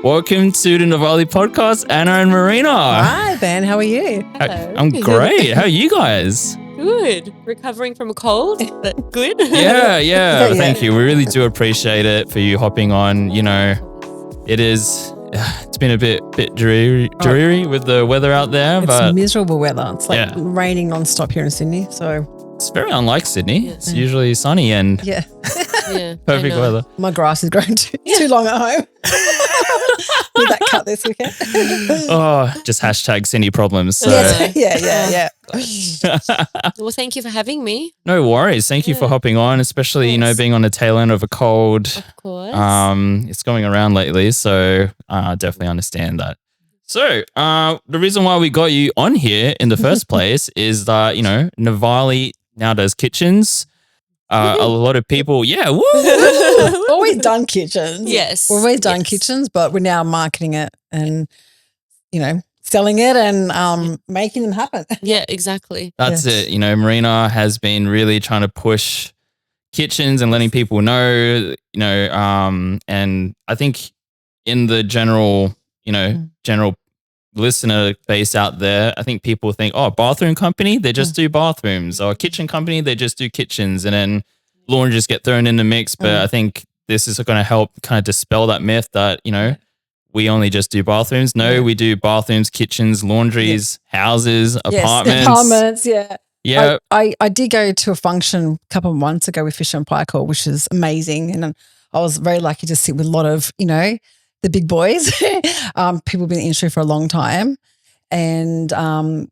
Welcome to the Novalé podcast, Anna and Marina. Hi, Ben. How are you? I'm great. How are you guys? Good. Recovering from a cold, but good. Yeah. Thank you. We really do appreciate it for you hopping on. You know, it's been a bit dreary with the weather out there. It's miserable weather. It's like Yeah. raining non-stop here in Sydney. So It's very unlike Sydney. Yeah. It's usually sunny and yeah, Yeah, perfect I know. weather. my grass is growing too long at home. Need that cut this weekend. Oh, just hashtag Sydney problems. So Yeah. Well, thank you for having me. no worries. Thank you for Yeah. hopping on, especially, Of course. being on the tail end of a cold. Of course. It's going around lately, so I definitely understand that. So the reason why we got you on here in the first place is that, Novalé now does kitchens. A lot of people, woo! Always done kitchens. Yes. We've always done Yes. kitchens, but we're now marketing it and, selling it and making them happen. Yeah, exactly. That's Yes. it. Marina has been really trying to push kitchens and letting people know, and I think in the general listener base out there, I think people think, oh, bathroom company, they just do bathrooms, or kitchen company, they just do kitchens, and then laundries get thrown in the mix. But I think this is going to help kind of dispel that myth that, we only just do bathrooms. No, we do bathrooms, kitchens, laundries, houses, apartments. Yes, apartments, yeah. Yeah. I did go to a function a couple of months ago with Fisher and Paykel, which is amazing. And I was very lucky to sit with a lot of, the big boys, people who've been in the industry for a long time. And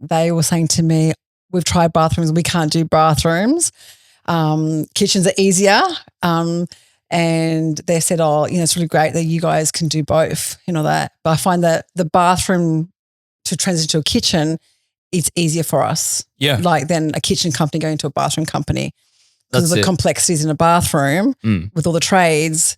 they were saying to me, we've tried bathrooms, we can't do bathrooms. Kitchens are easier. And they said, it's really great that you guys can do both, that. But I find that the bathroom to transition to a kitchen, it's easier for us. Yeah. Like than a kitchen company going to a bathroom company. Because of the That's it. complexities in a bathroom with all the trades,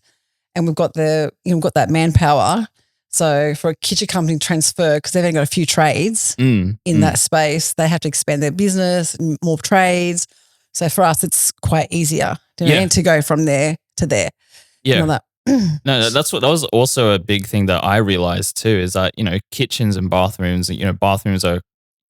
and we've got that manpower. So for a kitchen company to transfer, because they've only got a few trades in that space, they have to expand their business and more trades. So for us, it's quite easier to go from there to there. Yeah. That. No, that was also a big thing that I realized too, is that, kitchens and bathrooms, bathrooms are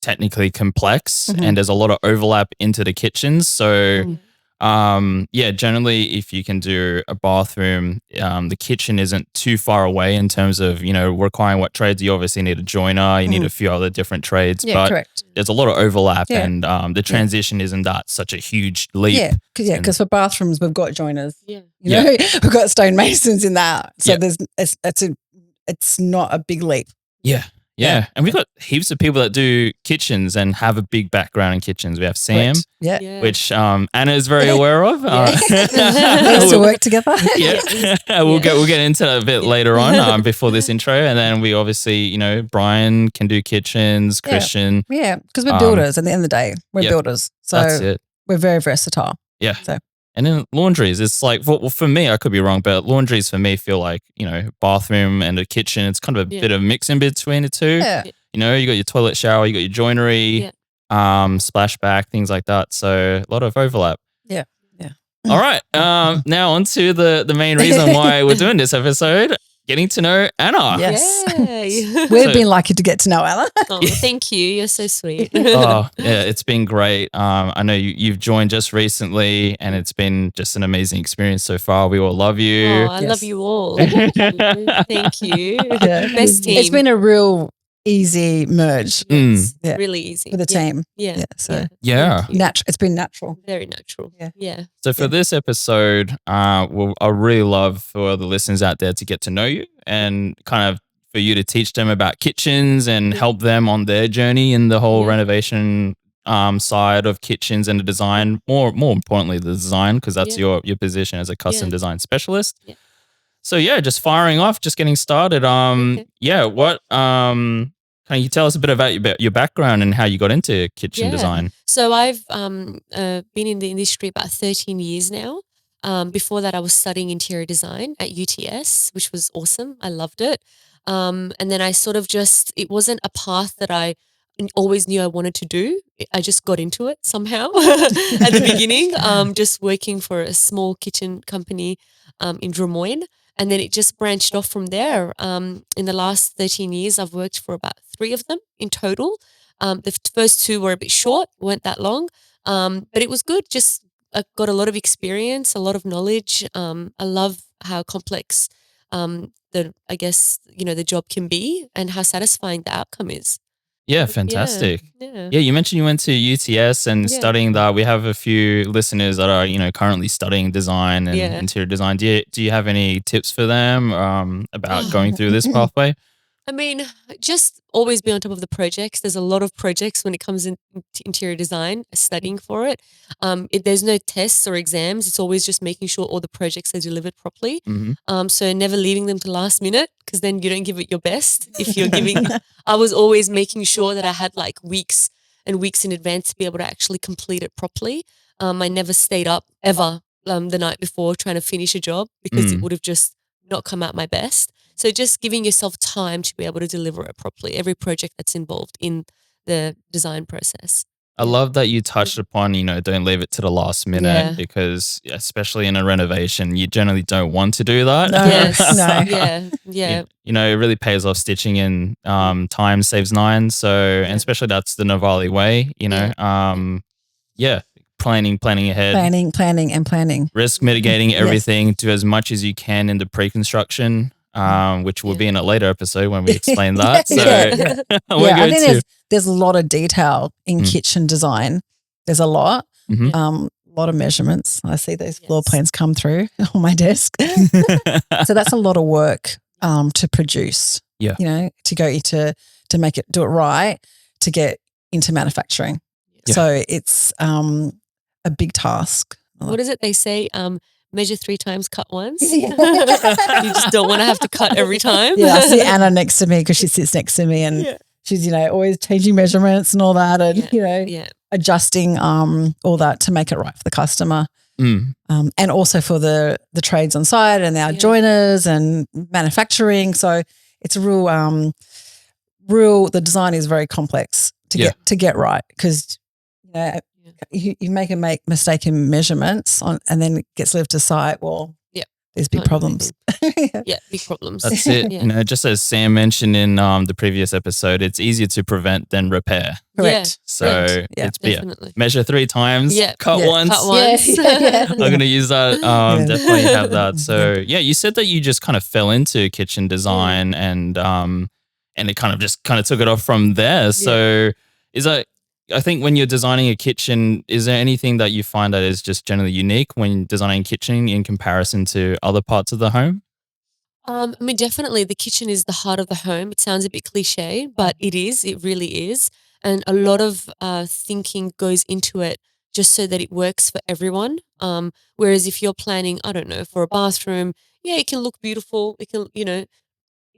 technically complex and there's a lot of overlap into the kitchens. So, generally if you can do a bathroom, the kitchen isn't too far away in terms of, requiring what trades. You obviously need a joiner, you need a few other different trades, Yeah, but correct. there's a lot of overlap Yeah. and the transition isn't that such a huge leap. Yeah, because for bathrooms, we've got joiners. Yeah. We've got stonemasons in that. So Yeah. it's not a big leap. Yeah. And we've got heaps of people that do kitchens and have a big background in kitchens. We have Sam, Correct. Yeah. Yeah. which Anna is very aware of. We used to work together. We'll get into that a bit later on before this intro. And then we obviously, Brian can do kitchens, Christian. Yeah, because we're builders at the end of the day. We're builders. That's So it. we're very versatile. Yeah. So And then laundries, it's like, well, for me, I could be wrong, but laundries for me feel like, bathroom and a kitchen. It's kind of a bit of mix in between the two. yeah. You got your toilet shower, you got your joinery, splashback, things like that. So a lot of overlap. Yeah. All right. Now on to the main reason why we're doing this episode, getting to know Anna. Yes. Yay. We've been lucky to get to know Ella. Oh, thank you. You're so sweet. Oh, yeah, it's been great. I know you've joined just recently and it's been just an amazing experience so far. We all love you. Oh, I Yes. love you all. Thank you. Best team. It's been a real easy merge Yes, Yeah. really easy. with the team. Yeah. So Yeah. Thank you. it's been natural. Very natural. Yeah. Yeah. So for this episode, I really love for the listeners out there to get to know you and kind of for you to teach them about kitchens and help them on their journey in the whole renovation side of kitchens and the design. More importantly, the design, because that's your position as a custom design specialist. Yeah. So just firing off, just getting started. What can you tell us a bit about your background and how you got into kitchen design? So I've been in the industry about 13 years now. Before that, I was studying interior design at UTS, which was awesome. I loved it. And then I sort of it wasn't a path that I always knew I wanted to do. I just got into it somehow at the beginning, just working for a small kitchen company in Des Moines. And then it just branched off from there. In the last 13 years, I've worked for about 3 of them in total. The first 2 were a bit short, weren't that long, but it was good. Just I got a lot of experience, a lot of knowledge. I love how complex I guess, the job can be and how satisfying the outcome is. Yeah, fantastic. Yeah. Yeah, you mentioned you went to UTS and Yeah. studying that. We have a few listeners that are, currently studying design and Yeah. interior design. Do you have any tips for them about going through this pathway? I mean, just always be on top of the projects. There's a lot of projects when it comes to interior design, studying for it. There's no tests or exams. It's always just making sure all the projects are delivered properly. Mm-hmm. So never leaving them to last minute, because then you don't give it your best. If you're giving, I was always making sure that I had like weeks and weeks in advance to be able to actually complete it properly. I never stayed up ever the night before trying to finish a job, because it would have just not come out my best. So just giving yourself time to be able to deliver it properly, every project that's involved in the design process. I love that you touched upon, don't leave it to the last minute, Yeah. because especially in a renovation, you generally don't want to do that. No. Yes. No. Yeah. It really pays off stitching in. Time saves 9. So, and especially that's the Novalé way, planning ahead. Planning. Risk mitigating Yes. everything, do as much as you can in the pre-construction, which will be in a later episode when we explain that. So we're I going think to. there's a lot of detail in kitchen design. There's a lot. Mhm. A lot of measurements. I see those floor Yes. plans come through on my desk. So that's a lot of work to produce. Yeah. To go into to make it do it right, to get into manufacturing. Yeah. So it's a big task. What is it they say? Measure 3 times, cut once. Yeah. You just don't want to have to cut every time. Yeah, I see Anna next to me because she sits next to me, and she's always changing measurements and all that, and adjusting all that to make it right for the customer. And also for the trades on site and our joiners and manufacturing. So it's a real the design is very complex to get right, because you make a mistake in measurements and then it gets left to site. Well, there's big problems. Yeah, big problems. That's it. Yeah. Just as Sam mentioned in the previous episode, it's easier to prevent than repair. Correct. So Yeah, it's definitely. measure 3 times, cut Yeah. once. Cut once. Yeah. I'm going to use that. Definitely have that. So you said that you just kind of fell into kitchen design and it kind of took it off from there. So is that, I think when you're designing a kitchen, is there anything that you find that is just generally unique when designing a kitchen in comparison to other parts of the home? I mean, definitely the kitchen is the heart of the home. It sounds a bit cliche, but it is. It really is. And a lot of thinking goes into it just so that it works for everyone. Whereas if you're planning, I don't know, for a bathroom, it can look beautiful. It can,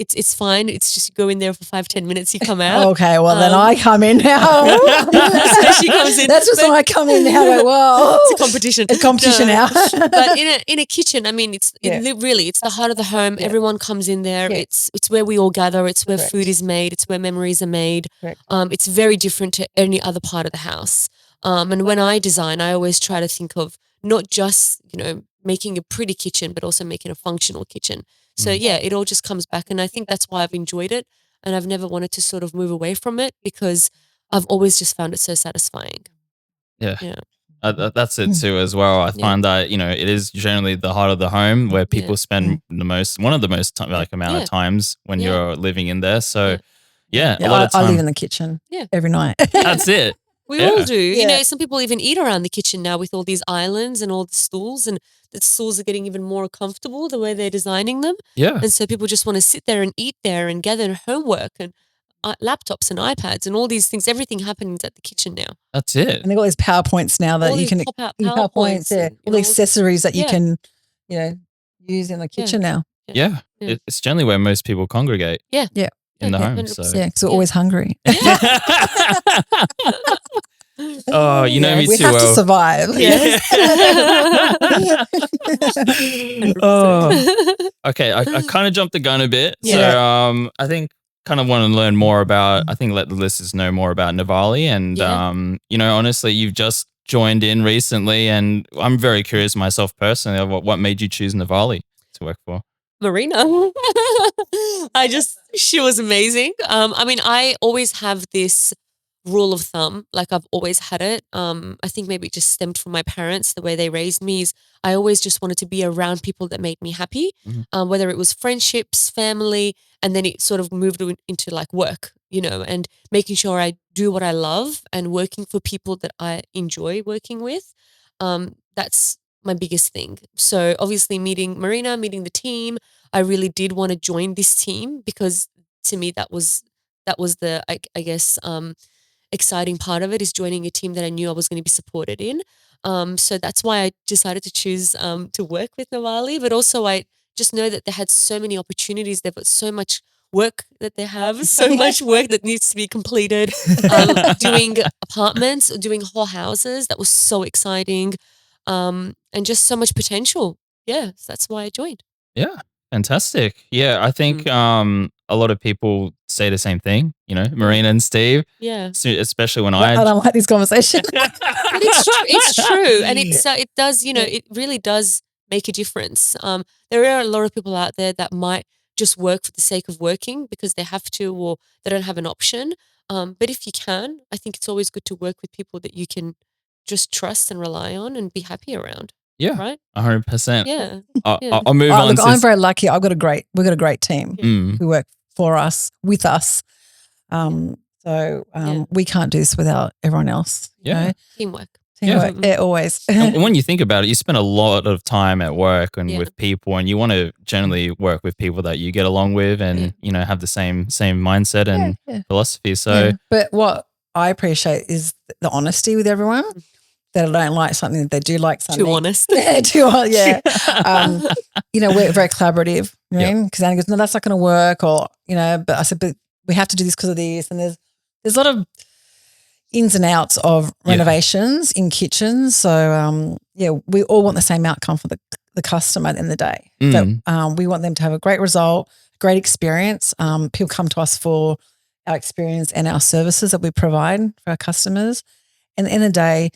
it's fine. It's just you go in there for 5-10 minutes, you come out. Okay, well then I come in now. So she comes in. That's just when I come in now. Like, whoa, It's a competition. It's competition No. now. But in a kitchen, I mean, it's the heart of the home. Yeah. Everyone comes in there. Yeah. It's where we all gather. It's where Correct. food is made. It's where memories are made. Correct. It's very different to any other part of the house. And when I design, I always try to think of not just making a pretty kitchen, but also making a functional kitchen. So it all just comes back, and I think that's why I've enjoyed it, and I've never wanted to sort of move away from it, because I've always just found it so satisfying. Yeah. That's it too as well. I find that, it is generally the heart of the home where people spend one of the most amount of times when you're living in there. So a lot of time. I live in the kitchen every night. That's it. We all do. Yeah. Some people even eat around the kitchen now with all these islands and all the stools, and the stools are getting even more comfortable the way they're designing them. Yeah. And so people just want to sit there and eat there and gather homework and laptops and iPads and all these things. Everything happens at the kitchen now. That's it. And they've got these PowerPoints now that All you these can pop-out PowerPoints, and, all the accessories that you Yeah. can, use in the kitchen now. Yeah. Yeah. It's generally where most people congregate. Yeah. In the home. 100%. So. Yeah, because we're always hungry. Oh, you know me we too have well. to survive. Yes. Oh. Okay, I kind of jumped the gun a bit. Yeah. So I think kind of want to learn more about, let the listeners know more about Novalé. And, honestly, you've just joined in recently, and I'm very curious myself personally of what made you choose Novalé to work for. Marina. She was amazing. I mean, I always have this rule of thumb, like I've always had it. I think maybe it just stemmed from my parents, the way they raised me is I always just wanted to be around people that made me happy, whether it was friendships, family, and then it sort of moved into like work, and making sure I do what I love and working for people that I enjoy working with. That's my biggest thing. So obviously meeting Marina, meeting the team, I really did want to join this team because to me that was the I guess exciting part of it, is joining a team that I knew I was going to be supported in. So that's why I decided to choose to work with Novalé, but also I just know that they had so many opportunities. They've got so much work that they have, so much work that needs to be completed. Doing apartments, doing whole houses, that was so exciting. And just so much potential. Yeah, so that's why I joined. Yeah, fantastic. Yeah, I think a lot of people say the same thing, Marina and Steve. Yeah. So especially when I don't like this conversation. But it's true. And it does, it really does make a difference. There are a lot of people out there that might just work for the sake of working because they have to or they don't have an option. But if you can, I think it's always good to work with people that you can just trust and rely on and be happy around. Yeah, right? 100%. Yeah. I'll move on. Look, I'm very lucky. We've got a great team who work for us, with us. We can't do this without everyone else. You know? Teamwork. Yeah, always. And when you think about it, you spend a lot of time at work and with people, and you want to generally work with people that you get along with and have the same mindset and philosophy. So, but what I appreciate is the honesty with everyone. That I don't like something, that they do like something. Too honest. We're very collaborative. Because Annie goes, no, that's not going to work, or But I said, but we have to do this because of this, and there's a lot of ins and outs of renovations in kitchens. So we all want the same outcome for the customer at the end of the day. That we want them to have a great result, great experience. People come to us for our experience and our services that we provide for our customers. And at the end of the day,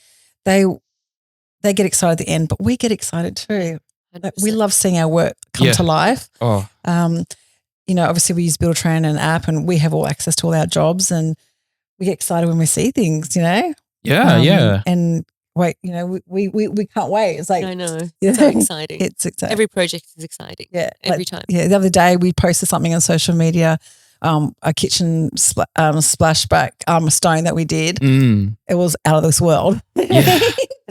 they get excited at the end, but we get excited too. Like, we love seeing our work come to life. Oh. Obviously we use Build-A-Train and app, and we have all access to all our jobs, and we get excited when we see things, Yeah. And wait, we can't wait. It's like, I know. It's so exciting. It's exciting. Every project is exciting. Yeah. Every time. Yeah. The other day we posted something on social media, a kitchen splashback stone that we did. It was out of this world. Yeah.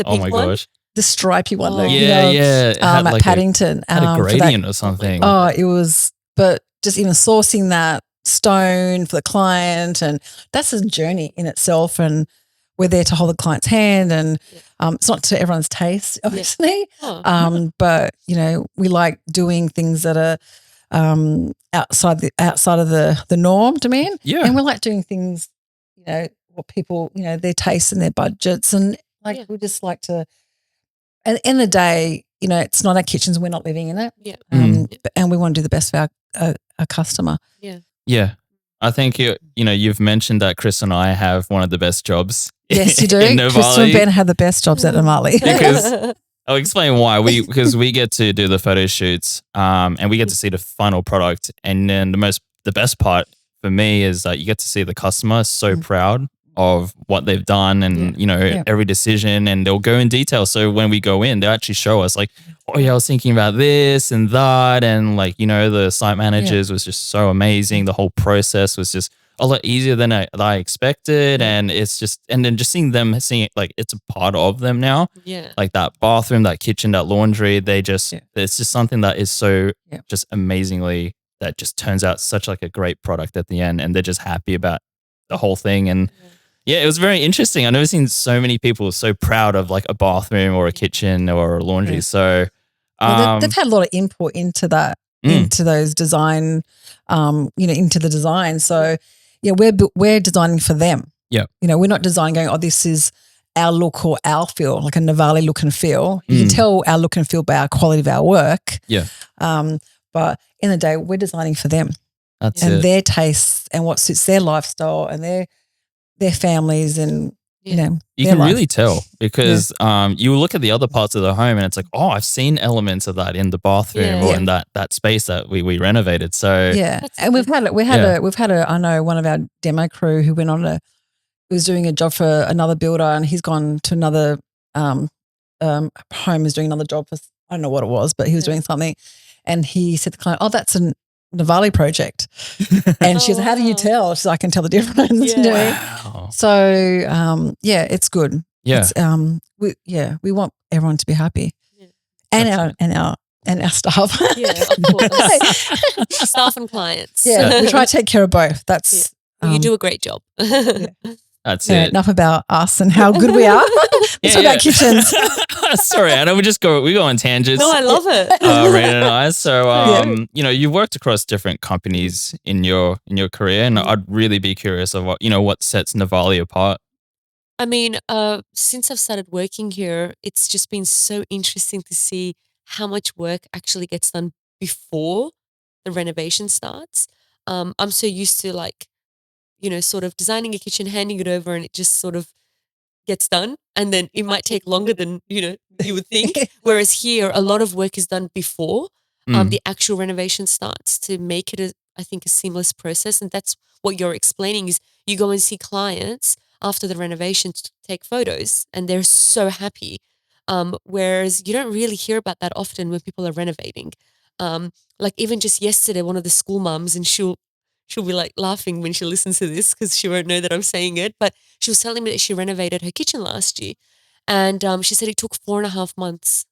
Oh my gosh. The stripy one. At Paddington. Had a gradient or something. Oh, it was, but just even sourcing that stone for the client, and that's a journey in itself, and we're there to hold the client's hand, and it's not to everyone's taste, obviously. But we like doing things that are outside of the norm, Damien. Yeah. And we like doing things, what people, their tastes and their budgets, and we just like to. At the end of the day, it's not our kitchens. We're not living in it. Yeah. And we want to do the best for our customer. Yeah. Yeah. I think you've mentioned that Chris and I have one of the best jobs. Yes, you do. Chris and Ben have the best jobs at Novalé. Because I'll explain why. Because we get to do the photo shoots, and we get to see the final product. And then the best part for me is that you get to see the customer so proud of what they've done, and every decision, and they'll go in detail. So when we go in, they actually show us like, oh yeah, I was thinking about this and that, and the site managers was just so amazing. The whole process was just a lot easier than I expected, and it's just, and then just seeing it like it's a part of them now. Yeah, like that bathroom, that kitchen, that laundry. It's just something that is so just amazingly, that just turns out such like a great product at the end, and they're just happy about the whole thing. And it was very interesting. I've never seen so many people so proud of like a bathroom or a kitchen or a laundry. So they've had a lot of input into that, into those design, into the design. So we're designing for them. Yeah. We're not designing going, oh, this is our look or our feel, like a Novalé look and feel. You can tell our look and feel by our quality of our work. Yeah. But in the day, we're designing for them. That's and it. their tastes and what suits their lifestyle and their families, and you know, You their can life. really tell because you look at the other parts of the home and it's like, oh, I've seen elements of that in the bathroom or in that space that we renovated. So and we've had I know one of our demo crew who was doing a job for another builder, and he's gone to another home, is doing another job for, I don't know what it was, but he was doing something, and he said to the client, "Oh, that's a Novalé project," and she said, "How do you tell?" She's like, "I can tell the difference." Wow. So it's good. Yeah. We want everyone to be happy, and our staff. Yeah, of course. Staff and clients. Yeah, we try to take care of both. That's you do a great job. That's it. Enough about us and how good we are. Let's talk about kitchens. Sorry, Anna, we go on tangents. No, I love it. Raina and I. So, you've worked across different companies in your career, and I'd really be curious of what sets Novalé apart. I mean, since I've started working here, it's just been so interesting to see how much work actually gets done before the renovation starts. I'm so used to sort of designing a kitchen, handing it over, and it just sort of gets done. And then it might take longer than, you would think. Whereas here, a lot of work is done before the actual renovation starts to make it, I think, a seamless process. And that's what you're explaining is you go and see clients after the renovation to take photos and they're so happy. Whereas you don't really hear about that often when people are renovating. Like even just yesterday, one of the school mums, and she'll be like laughing when she listens to this because she won't know that I'm saying it. But she was telling me that she renovated her kitchen last year. And she said it took 4.5 months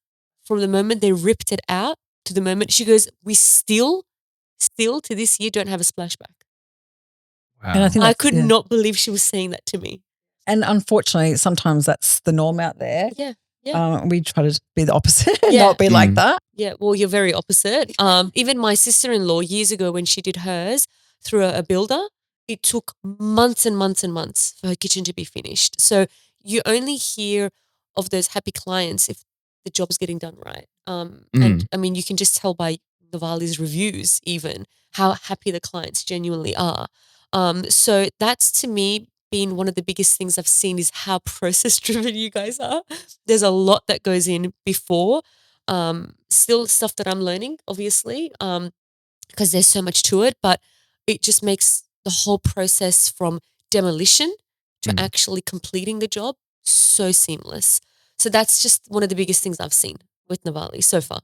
from the moment they ripped it out to the moment. She goes, we still to this year don't have a splashback. Wow. And I could not believe she was saying that to me. And unfortunately, sometimes that's the norm out there. Yeah. We try to be the opposite, not be like that. Yeah, well, you're very opposite. Even my sister-in-law years ago when she did hers through a builder, it took months and months and months for her kitchen to be finished. So you only hear of those happy clients if the job's getting done right. And I mean, you can just tell by Novalé's reviews even how happy the clients genuinely are. So that's to me been one of the biggest things I've seen is how process driven you guys are. There's a lot that goes in before. Still stuff that I'm learning, obviously, because there's so much to it, but it just makes the whole process from demolition to actually completing the job so seamless. So that's just one of the biggest things I've seen with Novalé so far.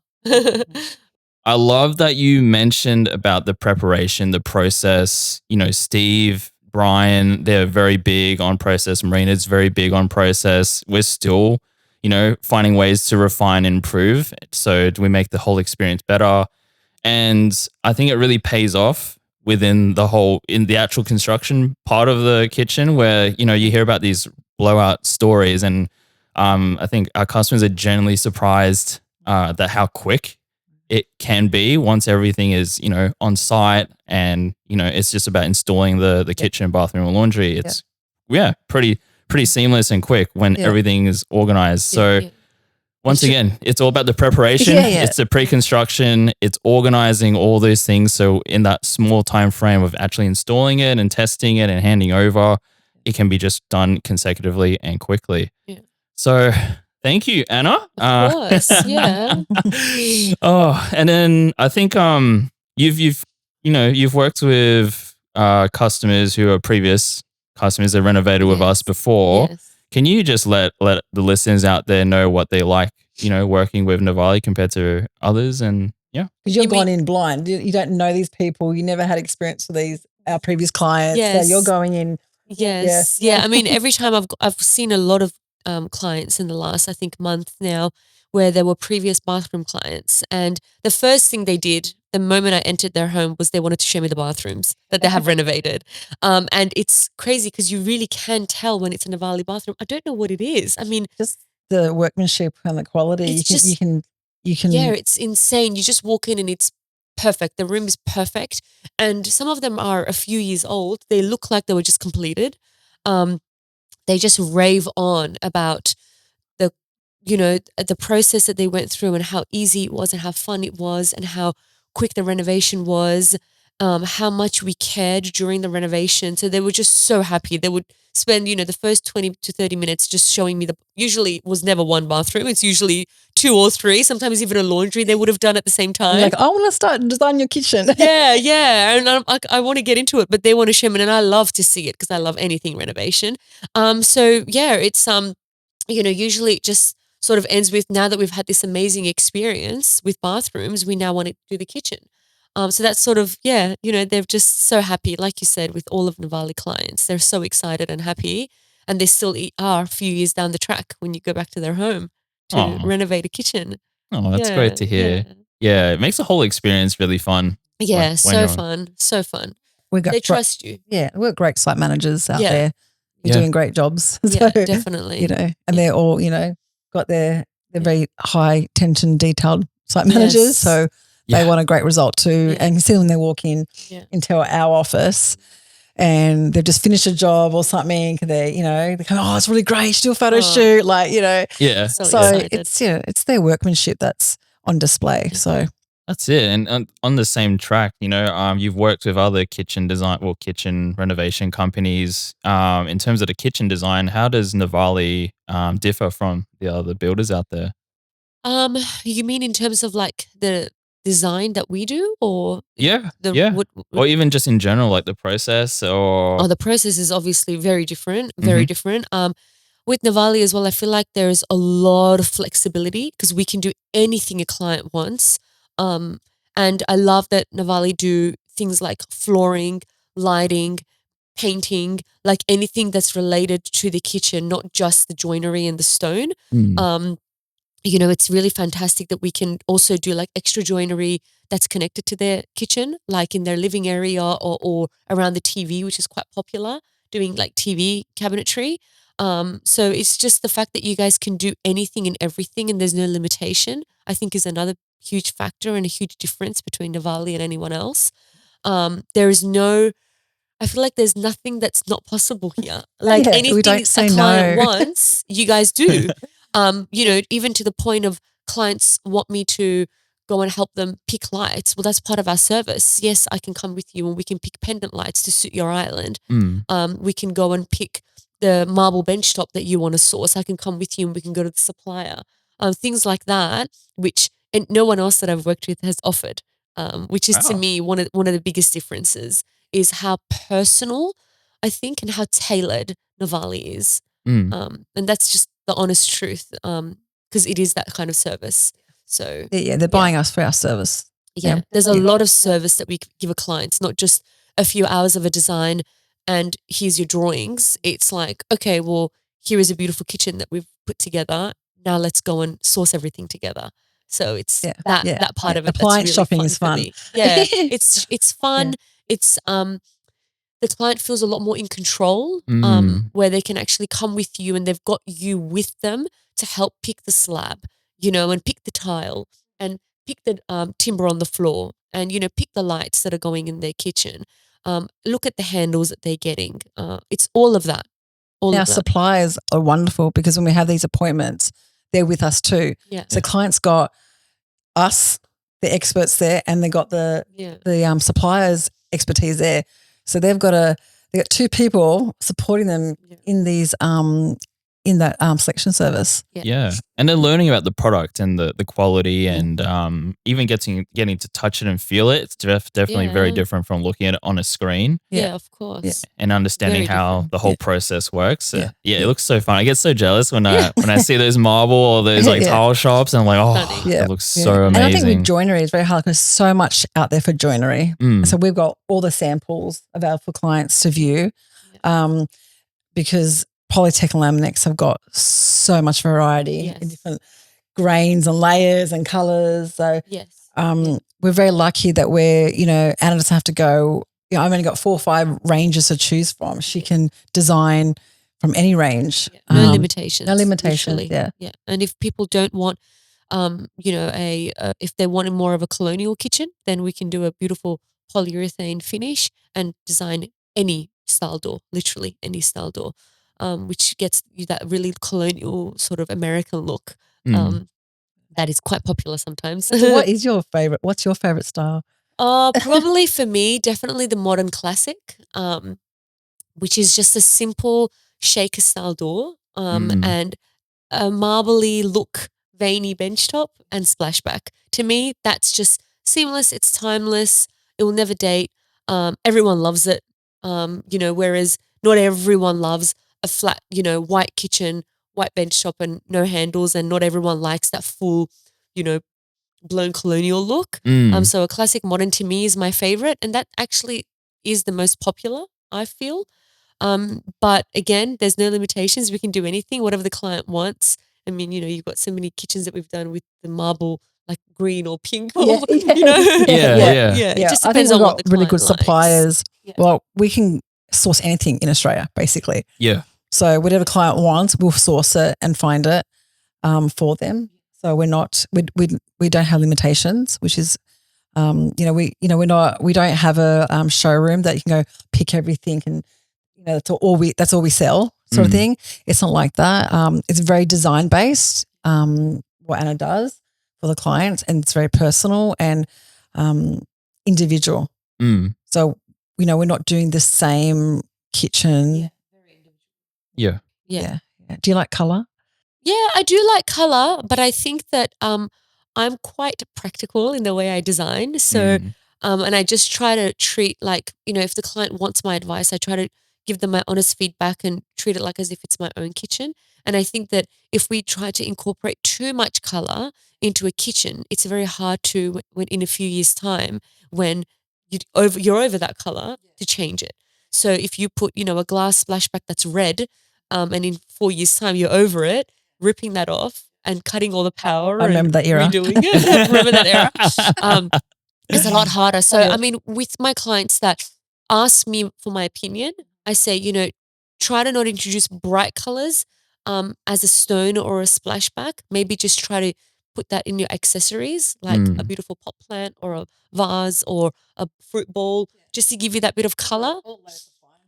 I love that you mentioned about the preparation, the process. Steve, Brian, they're very big on process. Marina's very big on process. We're still, finding ways to refine and improve. So do we make the whole experience better? And I think it really pays off in the actual construction part of the kitchen where, you hear about these blowout stories. And I think our customers are generally surprised that how quick it can be once everything is, on site and, it's just about installing the kitchen, bathroom, and laundry. It's pretty seamless and quick when everything is organized. So once again, it's all about the preparation. It's the pre-construction. It's organizing all those things. So in that small time frame of actually installing it and testing it and handing over, it can be just done consecutively and quickly. Yeah. So thank you, Anna. Of course, yeah. And then I think you've worked with customers who are previous customers that renovated with us before. Yes. Can you just let the listeners out there know what they like, working with Novalé compared to others? And because you're going in blind. You don't know these people. You never had experience with our previous clients. Yes. So you're going in. Yes. Yeah. I mean, every time I've seen a lot of clients in the last, I think, month now where there were previous bathroom clients. And the first thing they did the moment I entered their home was they wanted to show me the bathrooms that they have renovated. And it's crazy because you really can tell when it's a Novalé bathroom. I don't know what it is. I mean, just the workmanship and the quality. You can. Yeah, it's insane. You just walk in and it's perfect. The room is perfect. And some of them are a few years old. They look like they were just completed. They just rave on about the process that they went through and how easy it was and how fun it was and how quick the renovation was. how much we cared during the renovation. So they were just so happy. They would spend, the first 20 to 30 minutes just showing me usually it was never one bathroom. It's usually 2 or 3, sometimes even a laundry they would have done at the same time. You're like, I want to start design your kitchen. Yeah. And I want to get into it, but they want to show me, and I love to see it because I love anything renovation. So yeah, it's, usually it just sort of ends with, now that we've had this amazing experience with bathrooms, we now want to do the kitchen. So that's sort of, they're just so happy, like you said, with all of Novalé clients. They're so excited and happy, and they still are a few years down the track when you go back to their home to renovate a kitchen. Oh, that's great to hear. Yeah, it makes the whole experience really fun. Yeah, so fun. They trust you. Yeah, we've got great site managers out there. You're doing great jobs. Yeah, so, definitely. And they're all, got their very high attention detailed site managers. So they want a great result too. And you see when they walk in into our office and they've just finished a job or something, they go, oh, it's really great, do a photo shoot, Yeah. So it's their workmanship that's on display. So that's it. And on the same track, you've worked with other kitchen renovation companies. In terms of the kitchen design, how does Novalé differ from the other builders out there? You mean in terms of like the design that we do, or or even just in general, like the process, or the process is obviously very different. With Novalé as well, I feel like there's a lot of flexibility because we can do anything a client wants. And I love that Novalé do things like flooring, lighting, painting, like anything that's related to the kitchen, not just the joinery and the stone. It's really fantastic that we can also do like extra joinery that's connected to their kitchen, like in their living area or around the TV, which is quite popular, doing like TV cabinetry. So it's just the fact that you guys can do anything and everything and there's no limitation, I think is another huge factor and a huge difference between Novalé and anyone else. I feel like there's nothing that's not possible here. Like anything a client wants, you guys do. Even to the point of clients want me to go and help them pick lights. Well, that's part of our service. Yes, I can come with you and we can pick pendant lights to suit your island. We can go and pick the marble bench top that you want to source. I can come with you and we can go to the supplier. Things like that, which and no one else that I've worked with has offered, which is to me one of the biggest differences is how personal, I think, and how tailored Novalé is. And that's just the honest truth, because it is that kind of service. So they're buying us for our service. Yeah, there's a lot of service that we give a client. It's not just a few hours of a design and here's your drawings. It's like, okay, well, here is a beautiful kitchen that we've put together. Now let's go and source everything together. So it's that part of it. The client really shopping is fun. Yeah, it's fun. It's the client feels a lot more in control, where they can actually come with you and they've got you with them to help pick the slab, and pick the tile and pick the timber on the floor and, pick the lights that are going in their kitchen. Look at the handles that they're getting. It's all of that. Our suppliers are wonderful because when we have these appointments, they're with us too. Yeah. So clients got us, the experts there, and they got the suppliers' expertise there. So they got 2 people supporting them in these in that selection service. Yeah. And they're learning about the product and the quality and even getting to touch it and feel it. It's definitely very different from looking at it on a screen. Yeah, of course. Yeah. And understanding how the whole process works. So, it looks so fun. I get so jealous when I see those marble or those tile shops and I'm like, it looks so amazing. And I think with joinery it's very hard because there's so much out there for joinery. So we've got all the samples available for clients to view because Polytech and Laminex have got so much variety in different grains and layers and colours. So we're very lucky that Anna doesn't have to go, I've only got 4 or 5 ranges to choose from. She can design from any range. No limitations. No limitations, yeah. And if people don't want, if they want more of a colonial kitchen, then we can do a beautiful polyurethane finish and design any style door, literally any style door. Which gets you that really colonial sort of American look that is quite popular sometimes. So what is your favorite? What's your favorite style? Probably for me, definitely the modern classic, which is just a simple shaker style door, and a marbly look, veiny benchtop and splashback. To me, that's just seamless. It's timeless. It will never date. Everyone loves it. Whereas not everyone loves a flat, white kitchen, white benchtop and no handles, and not everyone likes that full, you know, blown colonial look. So a classic modern to me is my favorite, and that actually is the most popular, I feel. But again, there's no limitations. We can do anything, whatever the client wants. I mean, you've got so many kitchens that we've done with the marble, like green or pink, or, Yeah. It just I think depends we've on what got the really client good likes. suppliers. Yeah. Well, we can source anything in Australia, basically. Yeah. So whatever client wants, we'll source it and find it for them. So we don't have limitations, which is, we don't have a showroom that you can go pick everything and that's all we sell sort of thing. It's not like that. It's very design based. What Anna does for the clients, and it's very personal and individual. So we're not doing the same kitchen. Yeah. Yeah. Do you like color? Yeah, I do like color, but I think that I'm quite practical in the way I design. So, and I just try to treat if the client wants my advice, I try to give them my honest feedback and treat it like as if it's my own kitchen. And I think that if we try to incorporate too much color into a kitchen, it's very hard to, when in a few years' time, when you're over that color, to change it. So if you put, a glass splashback that's red, and in 4 years' time you're over it, ripping that off and cutting all the power. I remember that era. Redoing it. Remember that era? It's a lot harder. So, I mean, with my clients that ask me for my opinion, I say, try to not introduce bright colors as a stone or a splashback. Maybe just try to put that in your accessories, like a beautiful pot plant or a vase or a fruit bowl, just to give you that bit of color.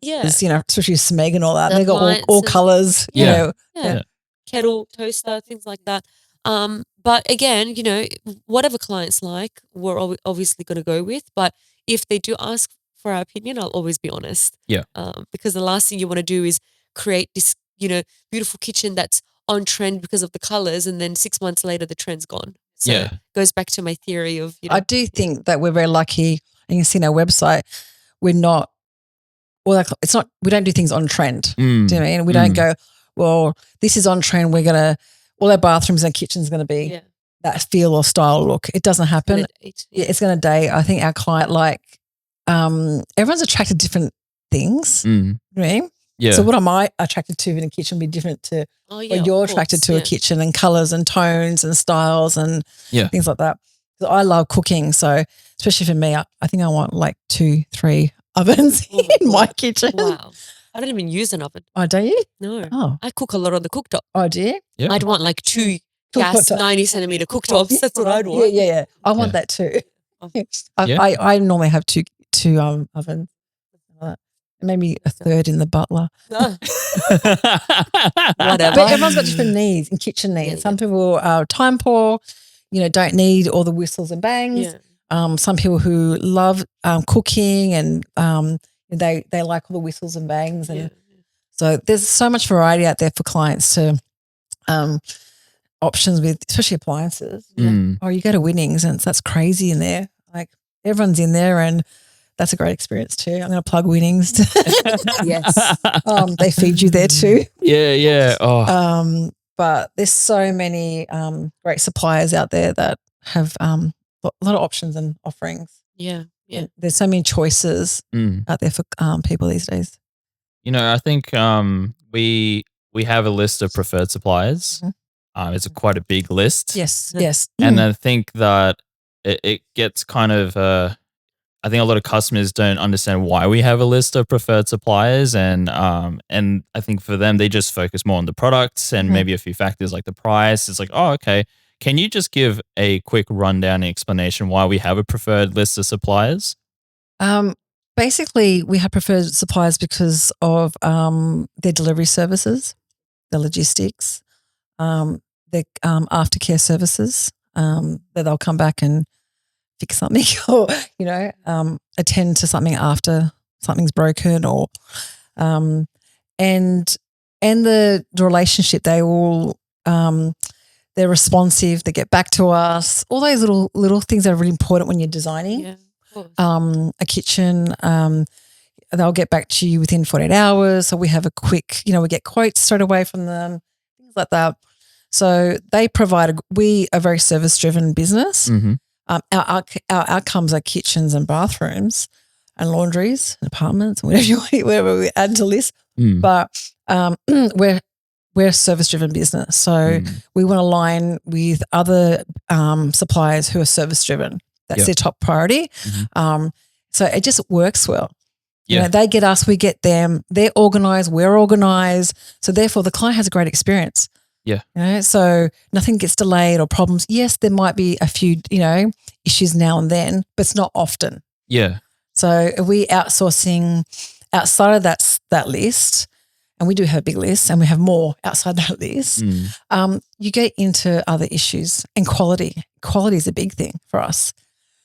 Yeah. Especially Smeg and all that. The They got all colors. Yeah. Kettle, toaster, things like that. But again, whatever clients like, we're obviously going to go with. But if they do ask for our opinion, I'll always be honest. Yeah. Because the last thing you want to do is create this, beautiful kitchen that's on trend because of the colors, and then 6 months later the trend's gone. So it goes back to my theory of, I do think that we're very lucky, and you can see on our website, we're not. Well, it's not. We don't do things on trend. Do you know what I mean? We don't go, well, this is on trend. We're gonna all our bathrooms and kitchens going to be that feel or style look. It doesn't happen. It's going to date. I think our client everyone's attracted to different things. You know what I mean? Yeah. So what am I attracted to in a kitchen be different to what you're attracted to a kitchen, and colors and tones and styles and things like that. So I love cooking. So especially for me, I think I want like 2-3 ovens in my kitchen. Wow. I don't even use an oven. Oh, don't you? No. Oh. I cook a lot on the cooktop. Oh, do you? Yeah. I'd want like 2 gas 90 centimeter cooktops. That's what I'd want. Yeah. I want that too. I normally have two ovens. Maybe a third in the butler. Whatever. But everyone's got different needs and kitchen needs. Some people are time poor, don't need all the whistles and bangs. Some people who love cooking and they like all the whistles and bangs. And so there's so much variety out there for clients to options with, especially appliances. Oh, you go to Winnings and that's crazy in there. Like everyone's in there, and that's a great experience too. I'm going to plug Winnings. Yes. They feed you there too. Yeah. Oh. But there's so many great suppliers out there that have a lot of options and offerings. Yeah. And there's so many choices out there for people these days. I think we have a list of preferred suppliers. It's quite a big list. Yes. And I think that it gets kind of I think a lot of customers don't understand why we have a list of preferred suppliers, and I think for them they just focus more on the products and maybe a few factors like the price. It's like, oh, okay. Can you just give a quick rundown and explanation why we have a preferred list of suppliers? Basically, we have preferred suppliers because of their delivery services, the logistics, their aftercare services, that they'll come back and fix something or, attend to something after something's broken or, and the relationship, they all, they're responsive, they get back to us, all those little things that are really important when you're designing a kitchen. They'll get back to you within 48 hours. So we have a quick, we get quotes straight away from them, things like that. So they provide, we are a very service-driven business. Mm-hmm. Our outcomes are kitchens and bathrooms and laundries and apartments, whatever we add to the list. But we're a service-driven business. So we want to align with other suppliers who are service-driven. That's their top priority. So it just works well. They get us, we get them. They're organised, we're organised. So therefore the client has a great experience. Yeah. So nothing gets delayed or problems. Yes, there might be a few, issues now and then, but it's not often. Yeah. So if we outsourcing outside of that list, and we do have a big list and we have more outside that list, you get into other issues, and quality. Quality is a big thing for us.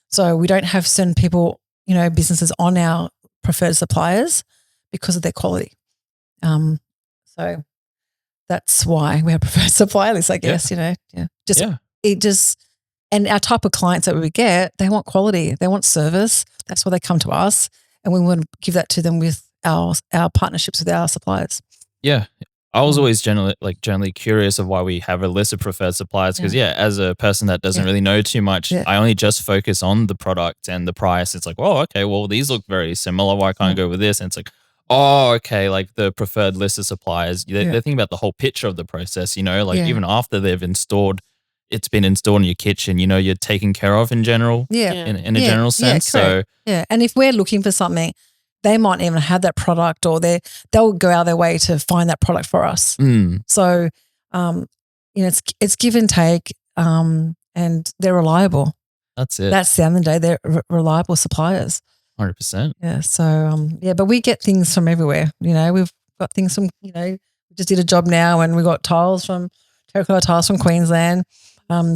So we don't have certain people, businesses on our preferred suppliers because of their quality. So that's why we have preferred supplier list, I guess, and our type of clients that we get, they want quality, they want service. That's why they come to us, and we want to give that to them with our partnerships with our suppliers. Yeah. I was always generally curious of why we have a list of preferred suppliers because, as a person that doesn't really know too much, I only just focus on the product and the price. It's like, oh, okay, well, these look very similar. Why can't I go with this? And it's like, oh, okay, like the preferred list of suppliers. They think about the whole picture of the process, even after they've it's been installed in your kitchen, you're taken care of in general, in a general sense. And if we're looking for something, they might even have that product, or they'll go out of their way to find that product for us. So, it's give and take, and they're reliable. That's it. That's the end of the day. They're reliable suppliers. 100%. Yeah. So, but we get things from everywhere. We've got things from, we just did a job now and we got terracotta tiles from Queensland.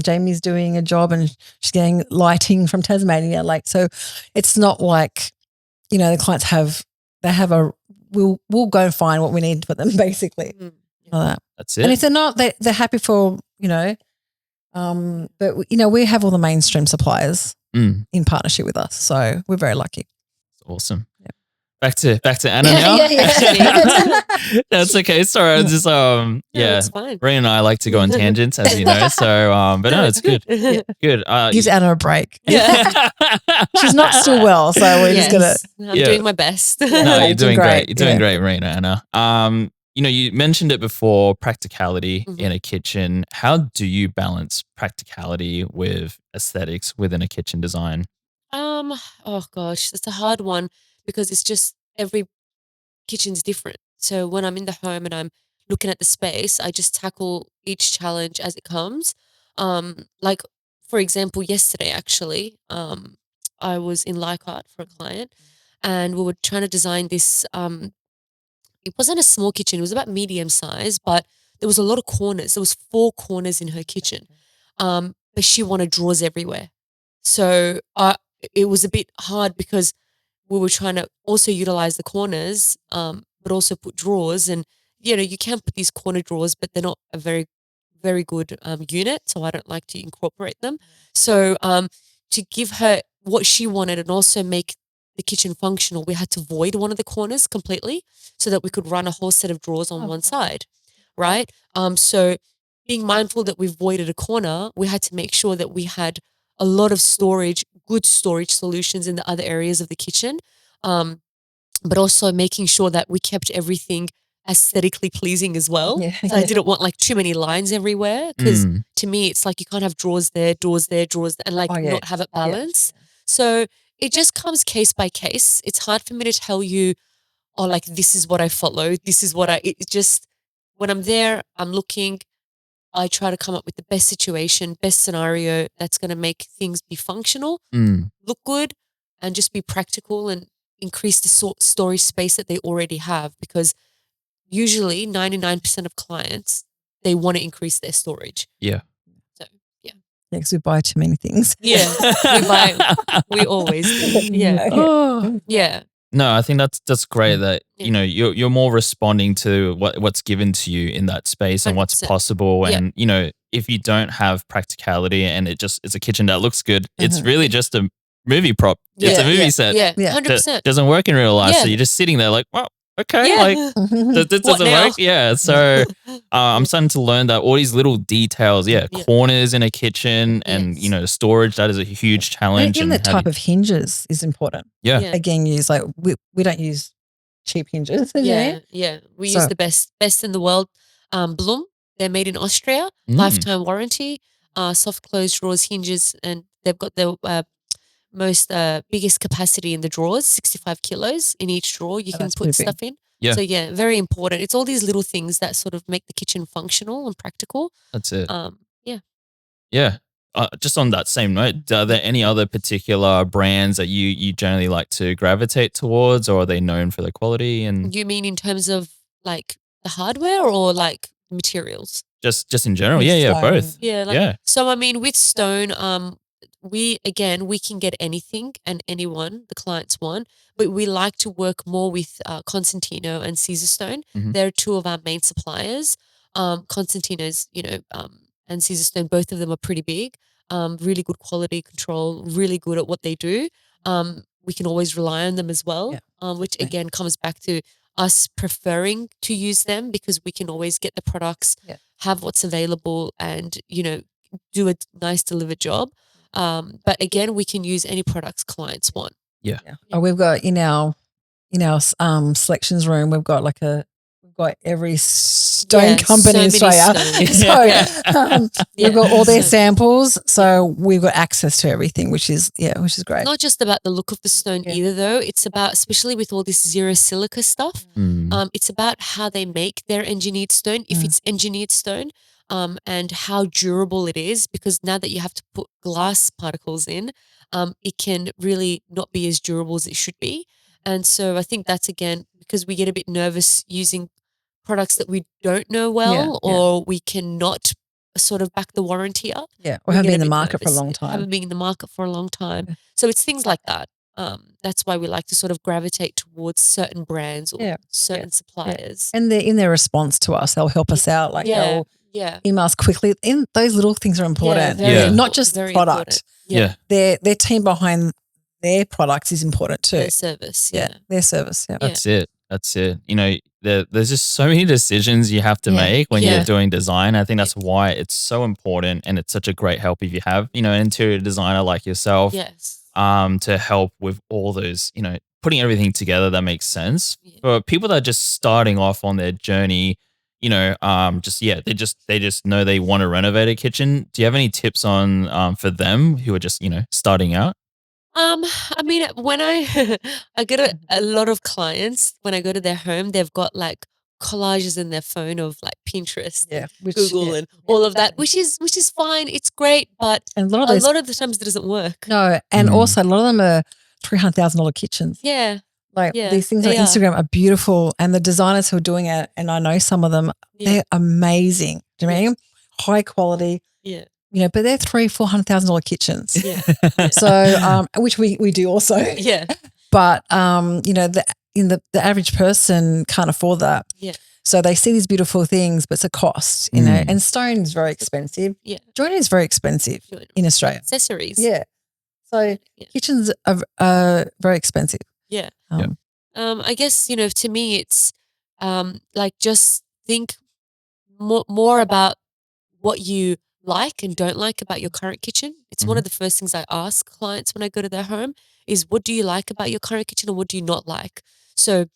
Jamie's doing a job and she's getting lighting from Tasmania. So it's not like, the clients we'll go and find what we need for them basically. Like that. That's it. And if they're not, they're happy for, but we have all the mainstream suppliers in partnership with us. So we're very lucky. Awesome. Yeah. Back to Anna now. That's okay. Sorry, I was just it's fine. Ray and I like to go on tangents, as you know. So but no, it's good. Good. Gives Anna a break. She's not still well, so we're just gonna. I'm doing my best. No, you're doing great. You're doing great, Ray and Anna. You mentioned it before, practicality in a kitchen. How do you balance practicality with aesthetics within a kitchen design? Oh gosh, it's a hard one because it's just every kitchen's different. So when I'm in the home and I'm looking at the space, I just tackle each challenge as it comes. Like for example, yesterday actually, I was in Leichhardt for a client and we were trying to design this. It wasn't a small kitchen; it was about medium size, but there was a lot of corners. There was 4 corners in her kitchen, but she wanted drawers everywhere. So it was a bit hard because we were trying to also utilize the corners, but also put drawers. And, you can put these corner drawers, but they're not a very, very good unit. So I don't like to incorporate them. So to give her what she wanted and also make the kitchen functional, we had to void one of the corners completely so that we could run a whole set of drawers on one side, right? So being mindful that we voided a corner, we had to make sure that we had a lot of storage, good storage solutions in the other areas of the kitchen, but also making sure that we kept everything aesthetically pleasing as well. So I didn't want too many lines everywhere because to me it's like you can't have drawers there, doors there, drawers there, and not have it balanced. So it just comes case by case. It's hard for me to tell you, this is what I follow. This is what it just, when I'm there, I'm looking, I try to come up with the best situation, best scenario that's going to make things be functional, look good, and just be practical and increase the storage space that they already have. Because usually 99% of clients, they want to increase their storage. Yeah. So, yeah. Yeah, 'cause we buy too many things. Yeah, we always do. Yeah, Oh. yeah, No, I think that's great that Yeah. you know you're more responding to what's given to you in that space and what's 100%. possible. Yeah. And you know, if you don't have practicality and it's a kitchen that looks good, it's really just a movie prop. It's a movie set. Yeah, Yeah. 100%. Doesn't work in real life. Yeah. So you're just sitting there like, well, okay, Yeah. like this What doesn't now? work. Yeah. So I'm starting to learn that all these little details, corners in a kitchen and, Yes. you know, storage, that is a huge challenge. And and the how do type of hinges is important. Yeah. Yeah. Again, use like we don't use cheap hinges. Yeah. We use So- the best in the world. Bloom. They're made in Austria. Lifetime warranty. Soft close drawers, hinges, and they've got the most biggest capacity in the drawers, 65 kilos in each drawer. You can that's put pretty big. stuff in. Yeah. So yeah, very important. It's all these little things that sort of make the kitchen functional and practical. That's it. Yeah. Yeah. Just on that same note, are there any other particular brands that you generally like to gravitate towards, or are they known for their quality and You mean in terms of like the hardware or like materials? just in general? With Yeah, stone. both. Yeah. Yeah. So I mean, with stone, we can get anything and anyone the clients want, but we like to work more with Constantino and Caesar Stone. Mhm. They're two of our main suppliers. Constantino's, and Caesar Stone, both of them are pretty big. Really good quality control, really good at what they do. We can always rely on them as well, which again comes back to us preferring to use them because we can always get the products, have what's available, and do a nice delivered job. But again, we can use any products clients want. Yeah. Oh, we've got in our selections room, we've got every stone company in so many Australia. stones. So we've got all their samples. So we've got access to everything, which is great. Not just about the look of the stone either, though. It's about, especially with all this zero silica stuff, it's about how they make their engineered stone, if it's engineered stone, and how durable it is. Because now that you have to put glass particles in, it can really not be as durable as it should be. And so I think that's, again, because we get a bit nervous using products that we don't know well, or we cannot sort of back the warranty up. Yeah, We we haven't get been in a the bit market for a nervous. long time. Haven't been in the market for a long time. So it's things like that. That's why we like to sort of gravitate towards certain brands or certain suppliers. And in their response to us, they'll help us out. Like they'll email us quickly. And those little things are important. Not just very product. important. Their team behind their products is important too. Their service. Their service. Yeah. That's it. You know, there's just so many decisions you have to make when you're doing design. I think that's why it's so important, and it's such a great help if you have, an interior designer like yourself, to help with all those, putting everything together that makes sense. For people that are just starting off on their journey, they just know they want to renovate a kitchen. Do you have any tips on for them who are just, starting out? I mean, when I get a lot of clients, when I go to their home, they've got like collages in their phone of like Pinterest, and Google, and all of that, which is fine. It's great, but And a lot of the times it doesn't work. No, and also a lot of them are $300,000 kitchens. Yeah. Like these things on Instagram are beautiful, and the designers who are doing it, and I know some of them, they're amazing. Do you mean high quality? Yeah. But they're $300,000-$400,000 kitchens. Yeah. So, which we do also. Yeah. But the average person can't afford that. Yeah. So they see these beautiful things, but it's a cost, and stone is very expensive. Yeah. Joinery is very expensive in Australia. Accessories. Yeah. So kitchens are very expensive. Yeah. I guess, to me, it's like just think more about what you like and don't like about your current kitchen. It's one of the first things I ask clients when I go to their home is, what do you like about your current kitchen and what do you not like? So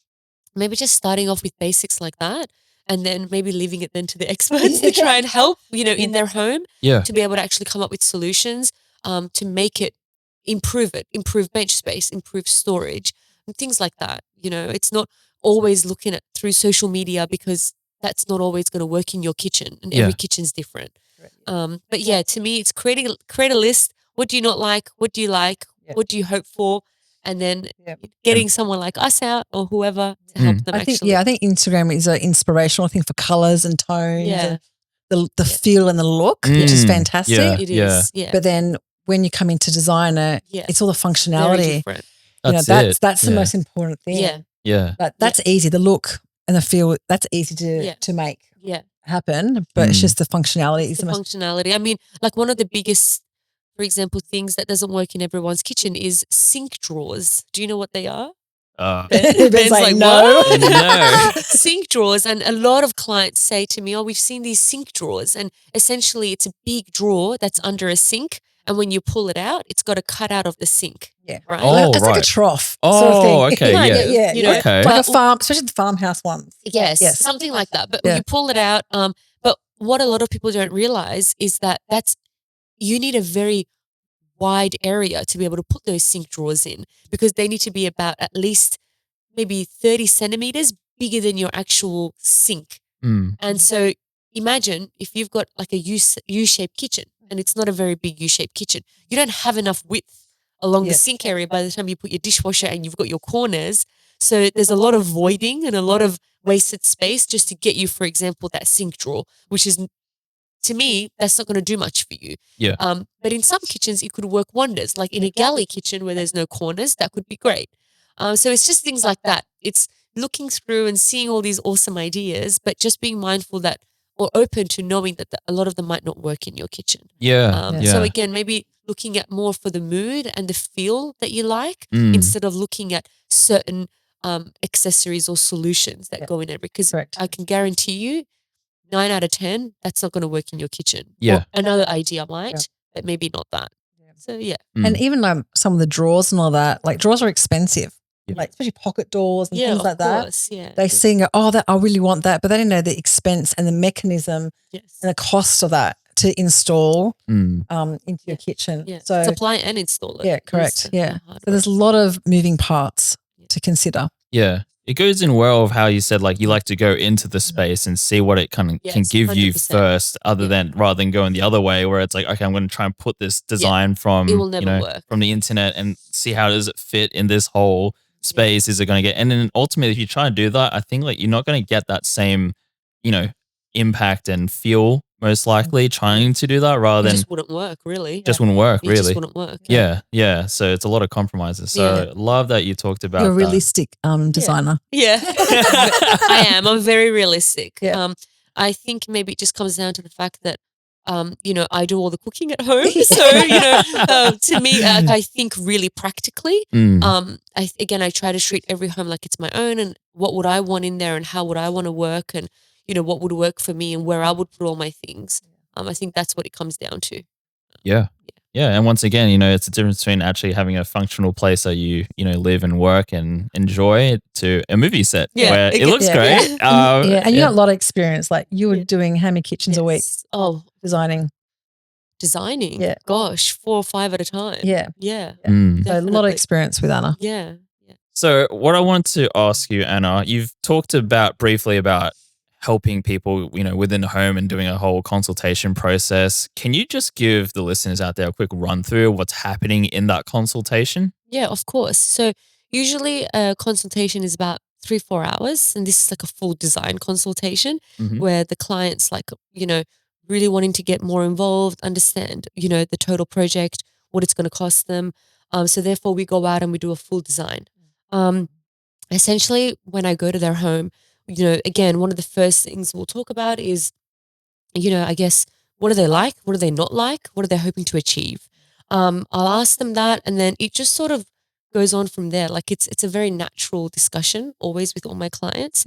maybe just starting off with basics like that, and then maybe leaving it then to the experts to try and help, in their home to be able to actually come up with solutions to make it, improve bench space, improve storage, and things like that. It's not always looking at through social media, because that's not always going to work in your kitchen, and every kitchen's different. But to me, it's create a list. What do you not like? What do you like? What do you hope for? And then getting someone like us out or whoever to help them. I think Instagram is an inspirational thing for colors and tones. Yeah. And the feel and the look, which is fantastic. Yeah. It is. Yeah. But then when you come into designer, it's all the Very functionality. different. That's the most important thing. Yeah. Yeah. But that's easy. The look and the feel, that's easy to make happen. But it's just the functionality. It's the functionality. I mean, like one of the biggest, for example, things that doesn't work in everyone's kitchen is sink drawers. Do you know what they are? Ben's like, no. what? No. Sink drawers. And a lot of clients say to me, oh, we've seen these sink drawers. And essentially it's a big drawer that's under a sink. And when you pull it out, it's got a cutout of the sink. Yeah. Right. Oh, it's like a trough. Oh, sort of thing. okay. Kind Yeah. of, Yeah. you know, Okay. Like a farm, especially the farmhouse ones. Yes, something like that. But when you pull it out, but what a lot of people don't realize is that you need a very wide area to be able to put those sink drawers in, because they need to be about at least maybe 30 centimeters bigger than your actual sink. And so imagine if you've got like a U-shaped kitchen and it's not a very big U-shaped kitchen, you don't have enough width along the sink area by the time you put your dishwasher and you've got your corners. So there's a lot of voiding and a lot of wasted space just to get you, for example, that sink drawer, which is, to me, that's not going to do much for you. Yeah. But in some kitchens, it could work wonders. Like in a galley kitchen where there's no corners, that could be great. So it's just things like that. It's looking through and seeing all these awesome ideas, but just being mindful that, or open to knowing that a lot of them might not work in your kitchen. So again, maybe looking at more for the mood and the feel that you like, instead of looking at certain accessories or solutions that go in there. Because I can guarantee you, 9 out of 10, that's not going to work in your kitchen. Yeah. Or another idea might, but maybe not that. So And even some of the drawers and all that, like drawers are expensive. Like especially pocket doors and things like that. Course, they see and go, that I really want that, but they don't know the expense and the mechanism and the cost of that to install into your kitchen. So supply and install it. Yeah, correct. Yeah. So there's a lot of moving parts to consider. Yeah. It goes in well of how you said, like, you like to go into the space and see what it can give you 100%. first, rather than going the other way where it's like, okay, I'm going to try and put this design from, It will never work. from the internet and see how does it fit in this whole space. Is it going to get, and then ultimately if you try and do that, I think like you're not going to get that same, impact and feel most likely trying to do that rather than just wouldn't work really. Just wouldn't work It really. just wouldn't work. Yeah. So it's a lot of compromises. So love that you talked about You're a that. realistic designer. Yeah. I am. I'm very realistic. Yeah. I think maybe it just comes down to the fact that I do all the cooking at home. So, to me, I think really practically. I try to treat every home like it's my own, and what would I want in there and how would I want to work, and, what would work for me and where I would put all my things. I think that's what it comes down to. Yeah. And once again, it's the difference between actually having a functional place that you live and work and enjoy to a movie set where it looks great. And you got a lot of experience. Like you were doing how many kitchens a week? Oh, designing. Yeah. Gosh, 4 or 5 at a time. Yeah. So a lot of experience with Anna. Yeah. So what I want to ask you, Anna, you've talked briefly about helping people, within the home and doing a whole consultation process. Can you just give the listeners out there a quick run through of what's happening in that consultation? Yeah, of course. So usually a consultation is about 3-4 hours, and this is like a full design consultation where the client's like, really wanting to get more involved, understand, the total project, what it's going to cost them. So therefore we go out and we do a full design. Essentially when I go to their home, again, one of the first things we'll talk about is, I guess, what do they like? What do they not like? What are they hoping to achieve? I'll ask them that, and then it just sort of goes on from there. Like it's a very natural discussion always with all my clients.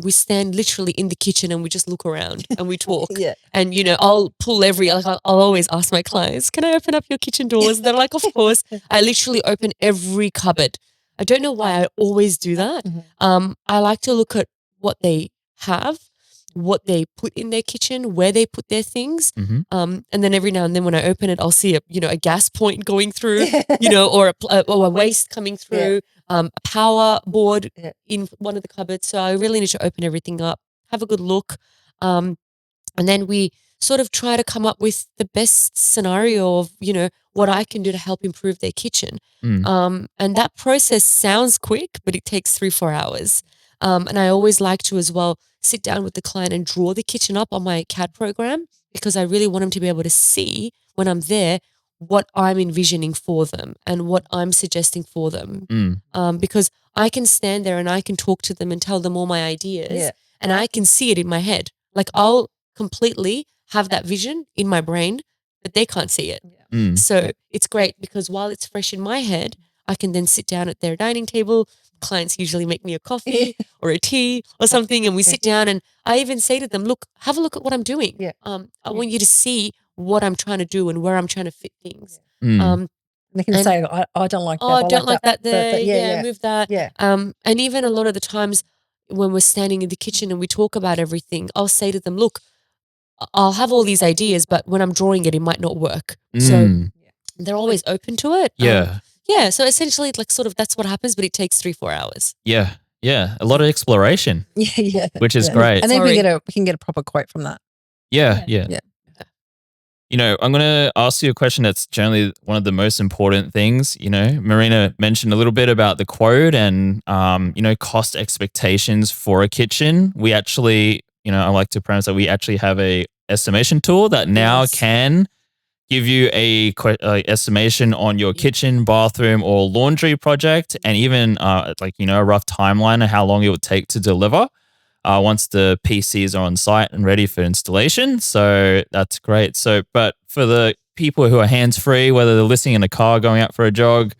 We stand literally in the kitchen and we just look around and we talk. And, I'll pull I'll always ask my clients, can I open up your kitchen doors? They're like, of course. I literally open every cupboard. I don't know why I always do that. I like to look at what they have, what they put in their kitchen, where they put their things. And then every now and then when I open it, I'll see a gas point going through, or a waste coming through, a power board in one of the cupboards. So I really need to open everything up, have a good look. And then we sort of try to come up with the best scenario of, what I can do to help improve their kitchen. And that process sounds quick, but it takes 3-4 hours. And I always like to as well sit down with the client and draw the kitchen up on my CAD program, because I really want them to be able to see when I'm there what I'm envisioning for them and what I'm suggesting for them. Because I can stand there and I can talk to them and tell them all my ideas, and I can see it in my head. Like, I'll completely have that vision in my brain, but they can't see it. So it's great because while it's fresh in my head, I can then sit down at their dining table. Clients usually make me a coffee or a tea or something, and we sit down, and I even say to them, look, have a look at what I'm doing. I want you to see what I'm trying to do and where I'm trying to fit things. They can say, I don't like that. Oh, I don't like that there. Yeah, move that. And even a lot of the times when we're standing in the kitchen and we talk about everything, I'll say to them, look, I'll have all these ideas, but when I'm drawing it, it might not work. So they're always open to it. Yeah. So essentially, like, sort of that's what happens, but it takes 3-4 hours. Yeah. A lot of exploration. Which is great. And then we can get a proper quote from that. Yeah. You know, I'm going to ask you a question that's generally one of the most important things. You know, Marina mentioned a little bit about the quote and, you know, cost expectations for a kitchen. We actually, you know, I like to premise that we actually have a estimation tool that now can give you a estimation on your kitchen, bathroom, or laundry project, and even like, you know, a rough timeline of how long it would take to deliver once the PCs are on site and ready for installation. So that's great. So, but for the people who are hands-free, whether they're listening in a car, going out for a jog,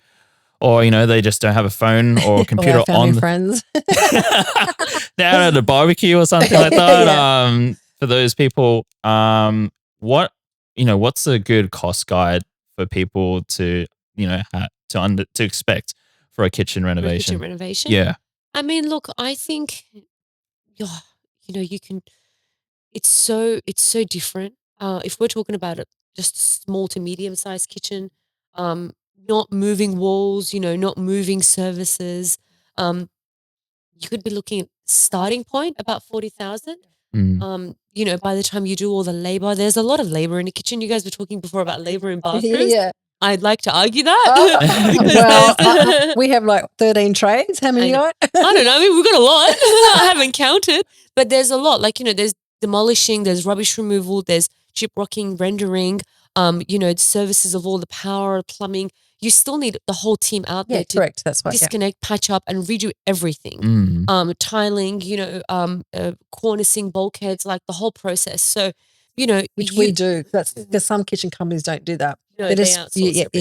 or, you know, they just don't have a phone or computer on. Friends. They're out at a barbecue or something like that. For those people, what's a good cost guide for people to, you know, to expect for a kitchen renovation? Yeah. I mean, look, I think, you know, it's so different. If we're talking about just a small to medium sized kitchen, not moving walls, you know, not moving services, you could be looking at starting point about 40,000. You know, by the time you do all the labor, there's a lot of labor in the kitchen. You guys were talking before about labor in bathrooms. I'd like to argue that. We have like 13 trades. How many you got? I don't know. I mean, we've got a lot. I haven't counted, but there's a lot. Like, you know, there's demolishing, there's rubbish removal, there's chip rocking, rendering, you know, services of all the power, plumbing. You still need the whole team out there to That's right, disconnect, patch up, and redo everything. Tiling, you know, cornicing, bulkheads, like the whole process. So, you know, which we do. That's because some kitchen companies don't do that. No, they outsource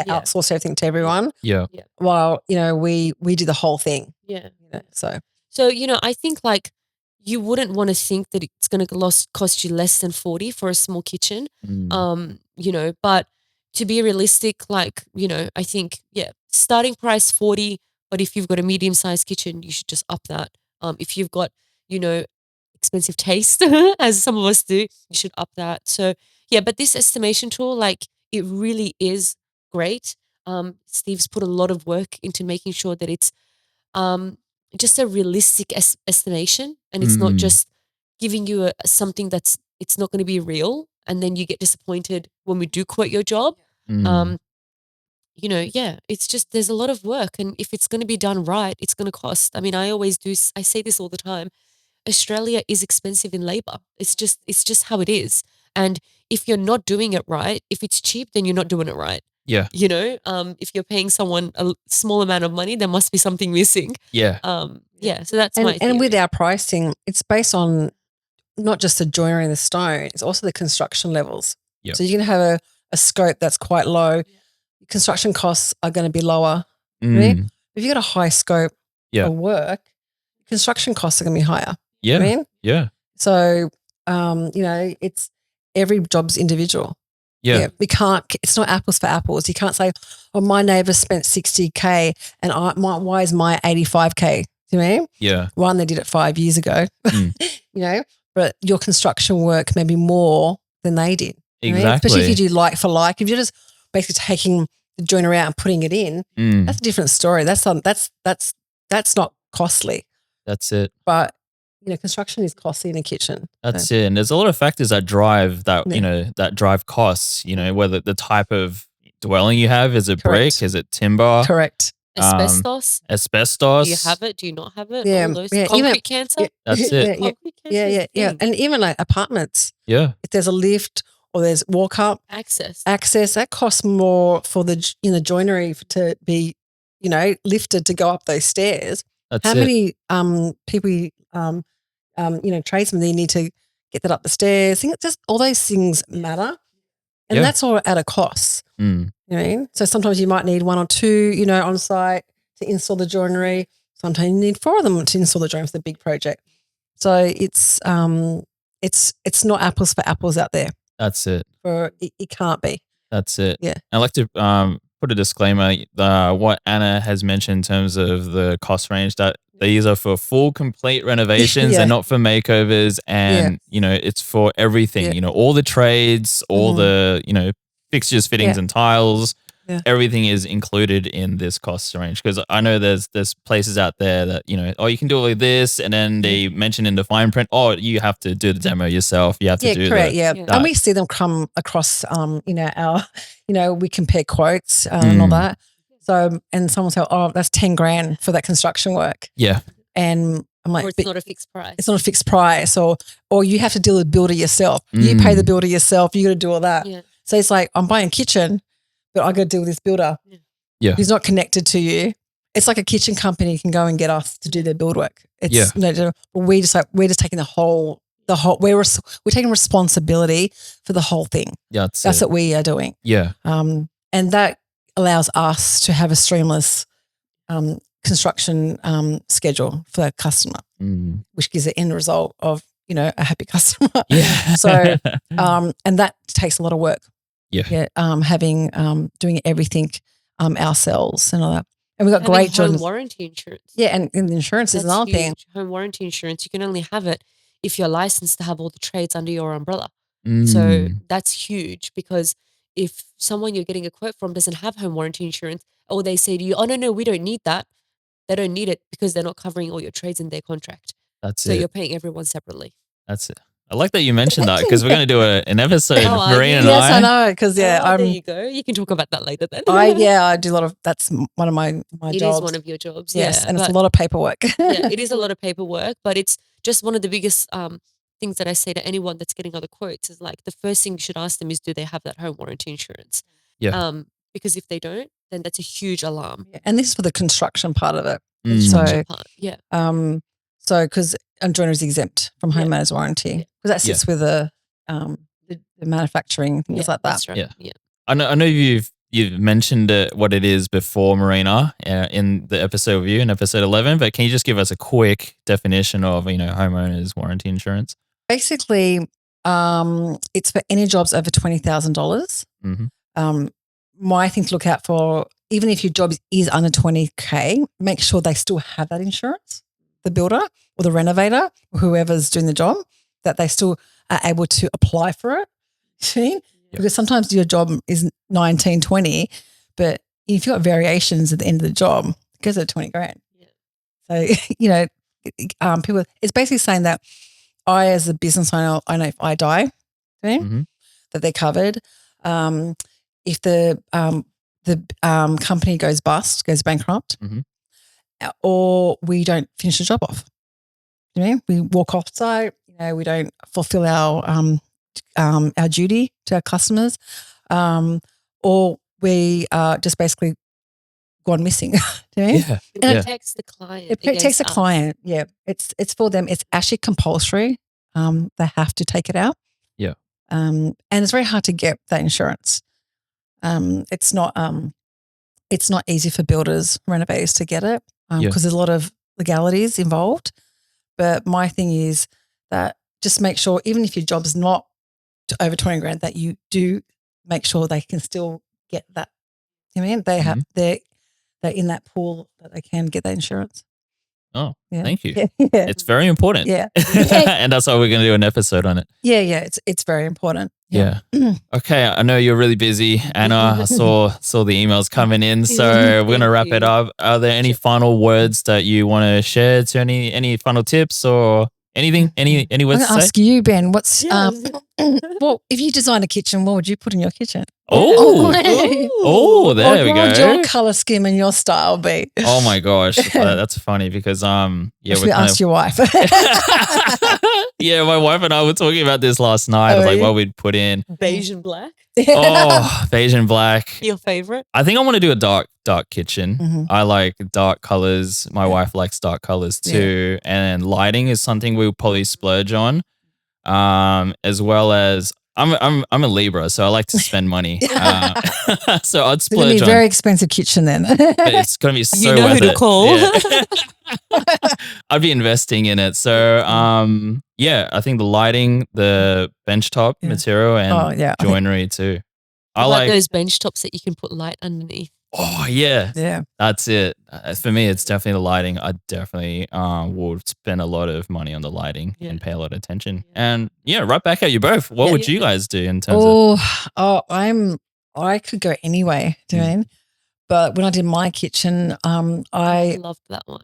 outsource everything to everyone. Yeah. While, you know, we do the whole thing. Yeah. You know, so you know, I think like you wouldn't want to think that it's going to cost you less than 40 for a small kitchen. You know, but to be realistic, like, you know, I think, starting price 40, but if you've got a medium-sized kitchen, you should just up that. If you've got, you know, expensive taste, as some of us do, you should up that. So, yeah, but this estimation tool, like, it really is great. Steve's put a lot of work into making sure that it's just a realistic estimation, and it's not just giving you something it's not going to be real, and then you get disappointed when we do quote your job. You know, it's just, there's a lot of work, and if it's going to be done right, it's going to cost. I mean, I say this all the time. Australia is expensive in labor. It's just how it is. And if you're not doing it right, if it's cheap, then you're not doing it right. Yeah. You know, if you're paying someone a small amount of money, there must be something missing. Yeah. So that's my theory. And with our pricing, it's based on not just the joinery and the stone, it's also the construction levels. Yep. So you can have a scope that's quite low. Construction costs are going to be lower. Right? If you've got a high scope of work, construction costs are going to be higher. Yeah. I mean? Yeah. So, you know, it's every job's individual. Yeah. It's not apples for apples. You can't say, oh, my neighbour spent 60K and why is my 85K? Do you know what I mean? Yeah. One, they did it 5 years ago, you know, but your construction work may be more than they did. Exactly. Right? Especially if you do like for like. If you're just basically taking the joiner out and putting it in, that's a different story. That's not costly. That's it. But, you know, construction is costly in a kitchen. That's it. And there's a lot of factors that drive that, you know, that drive costs, you know, whether the type of dwelling you have, is it brick, is it timber? Correct. asbestos. Do you have it? Do you not have it? Yeah, All those yeah, concrete cancer. That's it. Concrete cancer Yeah, is yeah, a yeah. thing. And even like apartments, Yeah. if there's a lift or there's walk up Access. that costs more for the joinery to be, lifted to go up those stairs. That's How it. many people, tradesmen, they need to get that up the stairs? I think it's just all those things matter, and Yeah. that's all at a cost. Mm. You know what I mean? So sometimes you might need one or two, on site to install the joinery. Sometimes you need 4 of them to install the joinery for the big project. So it's not apples for apples out there. That's it. It can't be. That's it. Yeah. I like to put a disclaimer. What Anna has mentioned in terms of the cost range, that these are for full, complete renovations Yeah. and not for makeovers. And, it's for everything, Yeah. all the trades, all the, fixtures, fittings, Yeah. and tiles. Yeah. Everything is included in this cost range, because I know there's places out there that, you can do all of this, and then they mention in the fine print, you have to do the demo yourself. You have to do correct. Yeah. And we see them come across, we compare quotes and all that. So, and someone say, that's 10 grand for that construction work. Yeah. And I'm like, Or it's not a fixed price. It's not a fixed price, or you have to deal with the builder yourself. You pay the builder yourself. You got to do all that. Yeah. So it's like, I'm buying a kitchen, but I got to deal with this builder. Yeah. Who's not connected to you. It's like a kitchen company can go and get us to do their build work. It's we're just taking the whole we're taking responsibility for the whole thing. Yeah. That's what we are doing. Yeah. And that allows us to have a streamless construction schedule for the customer, which gives the end result of, a happy customer. Yeah. So, and that takes a lot of work. Yeah. Doing everything ourselves and all that. And we've got Having great home jobs. warranty insurance. Yeah, and insurance is That's another thing. huge. Home warranty insurance, you can only have it if you're licensed to have all the trades under your umbrella. Mm. So that's huge, because if someone you're getting a quote from doesn't have home warranty insurance, or they say to you, no, we don't need that. They don't need it because they're not covering all your trades in their contract. That's So it. you're paying everyone separately. That's it. I like that you mentioned that, because we're going to do an episode, Oh, Marina and Yes, I. I know, because there you go. You can talk about that later then. I do a lot of. That's one of my It jobs. is one of your jobs. Yes, yeah, and it's a but- lot of paperwork. yeah, it is a lot of paperwork, but it's just one of the biggest things that I say to anyone that's getting other quotes is, like, the first thing you should ask them is, do they have that home warranty insurance? Yeah. Because if they don't, then that's a huge alarm. And this is for the construction part of it. Construction part, yeah. So because joiner is exempt from homeowners warranty, because that sits with the manufacturing things like that. That's right. Yeah. I know you've mentioned what it is before, Marina, in the episode with you in episode 11, but can you just give us a quick definition of, homeowners warranty insurance? Basically, it's for any jobs over $20,000. Mm-hmm. My thing to look out for, even if your job is under 20K, make sure they still have that insurance, the builder or the renovator, or whoever's doing the job, that they still are able to apply for it. See? Because sometimes your job is 19, 20, but if you've got variations at the end of the job, it goes at 20 grand. Yeah. So, people, it's basically saying that I, as a business owner, I know if I die, that they're covered. If the company goes bust, goes bankrupt, or we don't finish the job off, we walk off site, we don't fulfill our duty to our customers, or we just basically gone missing. It protects the client. It protects the against us. client. Yeah, it's for them. It's actually compulsory. They have to take it out. Yeah, and it's very hard to get that insurance. It's not easy for builders, renovators to get it because there's a lot of legalities involved. But my thing is that just make sure, even if your job's not over 20 grand, that you do make sure they can still get that. They have they're in that pool that they can get that insurance. Oh, Yeah. thank you. Yeah. It's very important. Yeah. And that's why we're going to do an episode on it. Yeah. It's very important. Yeah. Okay. I know you're really busy, Anna. I saw the emails coming in, so we're going to wrap it up. Are there any final words that you want to share? To any final tips or anything? Any I'm words going to to say? ask you, Ben. What's well, if you design a kitchen, what would you put in your kitchen? Oh, What there we would your go. color scheme and your style be? Oh my gosh, that's funny because You should ask your wife. yeah, my wife and I were talking about this last night. Oh, Like yeah? what we'd put in. Beige and black. Oh, beige and black. Your favorite? I think I want to do a dark kitchen. Mhm. I like dark colors. My Yeah. wife likes dark colors too. And lighting is something we'll probably splurge on. As well as I'm a Libra, so I like to spend money. So I'd It's going to splurge be a on. very expensive kitchen then. But it's gonna be so You know who worth to it. call. Yeah. I'd be investing in it. So yeah, I think the lighting, the benchtop Yeah. material, and Oh, yeah. I think- joinery too. I I like like. those bench tops that you can put light underneath. Oh yeah, Yeah. that's it. For me, it's definitely the lighting. I definitely would spend a lot of money on the lighting Yeah. and pay a lot of attention. Yeah. And yeah, right back at you both. What Yeah. would you guys do in terms of? I could go anyway, do you mean? But when I did my kitchen, I loved that one.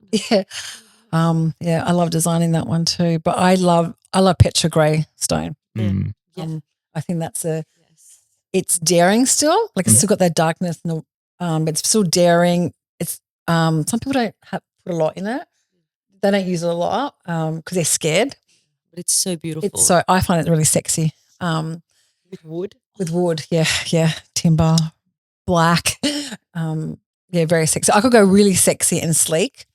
yeah, I love designing that one too. But I love Petra grey stone. Mm, Yeah. I think Yes. it's daring still. Like it's still got that darkness, but it's still daring. It's some people don't put a lot in it. They don't use it a lot because they're scared. But it's so beautiful. So I find it really sexy. With wood. With wood, yeah, timber, black, very sexy. I could go really sexy and sleek,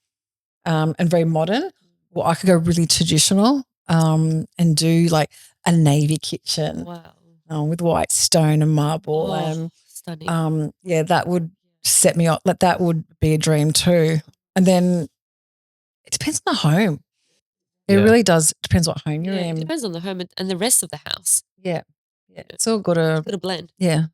and very modern, or I could go really traditional, and do like a navy kitchen, Wow. with white stone and marble, Oh, stunning. that would set me up. Like that would be a dream too. And then it depends on the home. It Yeah. really does. Depends what home you're Yeah, it in. depends on the home and the rest of the house. Yeah, it's all got a It's got a blend. yeah.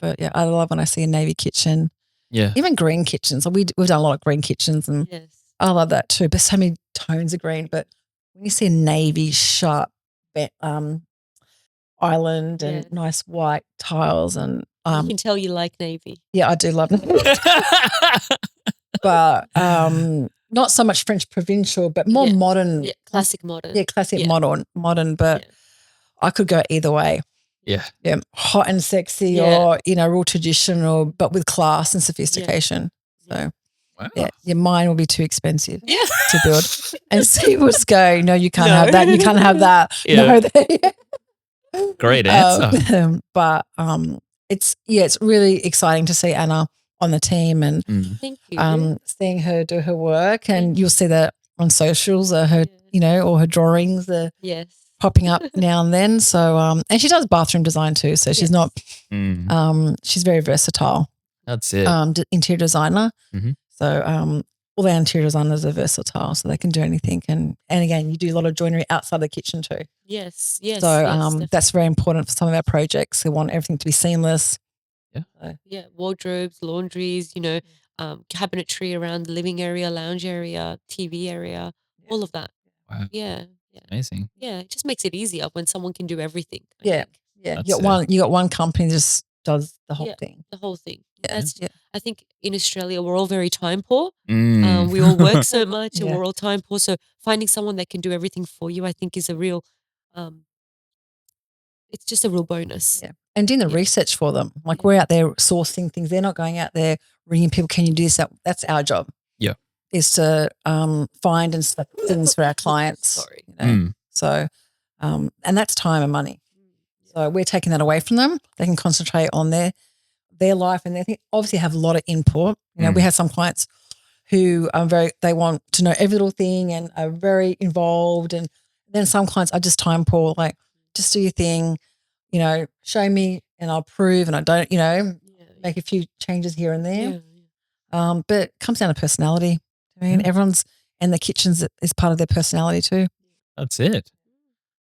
But yeah, I love when I see a navy kitchen. Yeah. Even green kitchens. We've done a lot of green kitchens, and Yes. I love that too. But so many tones of green. But when you see a navy sharp island and Yeah. nice white tiles, and You can tell you like navy. yeah, I do love it. But not so much French provincial, but more Yeah. modern. Yeah, classic modern. Yeah, classic Yeah. modern. But Yeah. I could go either way. Yeah. Yeah, hot and sexy, Yeah. or real traditional, but with class and sophistication. So. Wow. Yeah, your mine will be too expensive Yeah. to build. And people just go, no, you can't No. have that. You can't have that. Yeah. No, Great answer. but it's really exciting to see Anna on the team and Thank you. seeing her do her work, and you'll see that on socials, her or her drawings are Yes. popping up now and then. So and she does bathroom design too. So she's not she's very versatile. That's it. Interior designer. Mhm. So all our interior designers are versatile, so they can do anything. And again, you do a lot of joinery outside the kitchen too. Yes. Yes. So yes, that's very important for some of our projects. We want everything to be seamless. yeah, wardrobes, laundries, cabinetry around the living area, lounge area, TV area, all of that. Wow. Yeah. Amazing. Yeah. It just makes it easier when someone can do everything. I Yeah. think. Yeah, That's you got one company that just does the whole Yeah. thing. The whole thing. Yeah, I think in Australia we're all very time poor. Mm. We all work so much and Yeah. we're all time poor. So finding someone that can do everything for you, I think, is a real. It's just a real bonus. Yeah. And doing the Yeah. research for them. Like we're out there sourcing things. They're not going out there ringing people, can you do this? That's our job. Yeah. Is to find and select things for our clients. Sorry. So, and that's time and money. So we're taking that away from them. They can concentrate on their life, and they obviously have a lot of input. We have some clients who are they want to know every little thing and are very involved. And then some clients are just time poor, like just do your thing, show me and I'll approve, and I don't, make a few changes here and there. Yeah. But it comes down to personality. I mean, everyone's, and the kitchens is part of their personality too. That's it.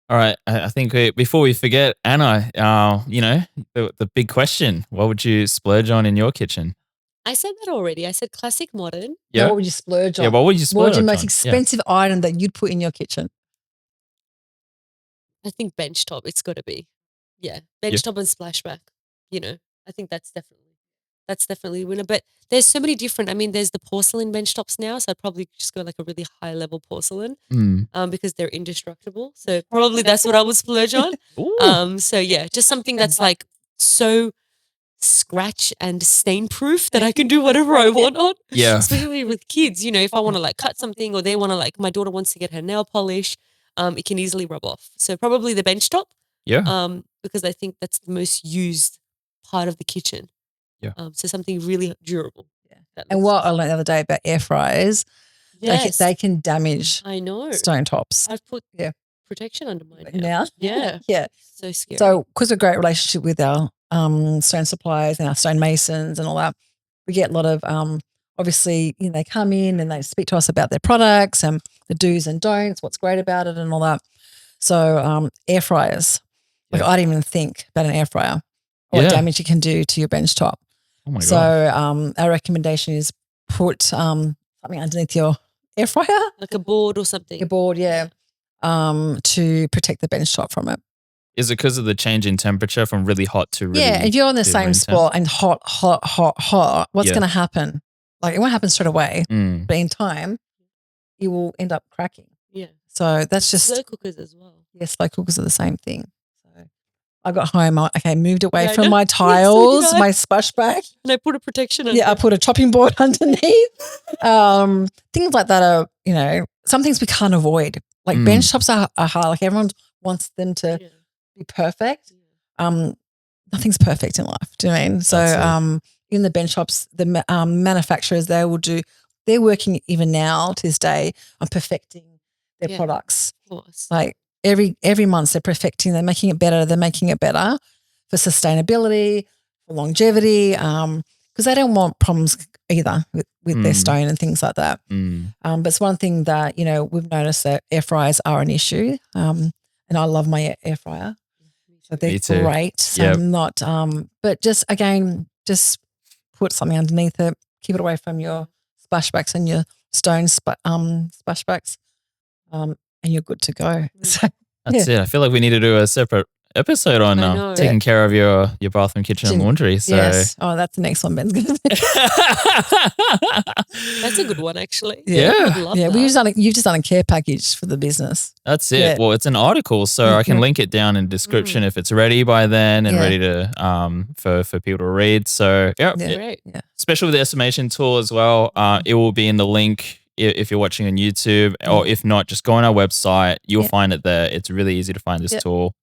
All right. I think before we forget, Anna, the big question, what would you splurge on in your kitchen? I said that already. I said classic modern. Now, Yeah. what would you splurge on? Yeah. What would you What splurge would your on? most expensive item that you'd put in your kitchen? I think bench top. It's got to be. Yeah. Bench top and splashback. I think that's definitely a winner. But there's so many different, there's the porcelain bench tops now. So I'd probably just go like a really high level porcelain because they're indestructible. So probably that's what I would splurge on. Ooh. So yeah, just something that's like so scratch and stain proof that I can do whatever I want on. Yeah. Especially with kids, you know, if I want to like cut something or they want to like, my daughter wants to get her nail polish, it can easily rub off. So probably the bench top. Yeah. Because I think that's the most used part of the kitchen. Yeah. So something really durable. Yeah. And what I learned the other day about air fryers, yes. they can damage I know stone tops. I've put protection under mine Now. Yeah. Yeah. So scary. So because of a great relationship with our stone suppliers and our stone masons and all that, we get a lot of obviously, you know, they come in and they speak to us about their products and the do's and don'ts, what's great about it and all that. So air fryers. Like I didn't even think about an air fryer, what damage it can do to your bench top. Oh my God. So our recommendation is put something underneath your air fryer. Like a board or something. A board, yeah. To protect the bench top from it. Is it because of the change in temperature from really hot to really if you're in the same room spot and hot, what's going to happen? Like it won't happen straight away, but in time, you will end up cracking. Yeah. So that's just slow cookers as well. Yeah, slow cookers are the same thing. So I got home, moved away from know. my tiles, my splashback. And I put a protection on I put a chopping board underneath. Things like that are, you know, some things we can't avoid. Like bench tops are hard. Like everyone wants them to be perfect. Nothing's perfect in life. Do you know what I mean? So in the bench shops, the manufacturers, they're working even now to this day on perfecting their products. Of course. Like every month they're perfecting, they're making it better for sustainability, for longevity, because they don't want problems either with their stone and things like that. But it's one thing that, you know, we've noticed that air fryers are an issue. And I love my air fryer. So they're great. So I'm not, but just put something underneath it, keep it away from your splashbacks and your stone splashbacks, and you're good to go. So that's it. I feel like we need to do a separate episode on taking care of your bathroom, kitchen, and laundry. So that's the next one Ben's going to do. That's a good one, actually. You've just done a care package for the business. That's it. Yeah. Well, it's an article, so I can link it down in the description if it's ready by then and ready to for people to read. So especially with the estimation tool as well. It will be in the link. If you're watching on YouTube, or if not, just go on our website. You'll find it there. It's really easy to find this tool.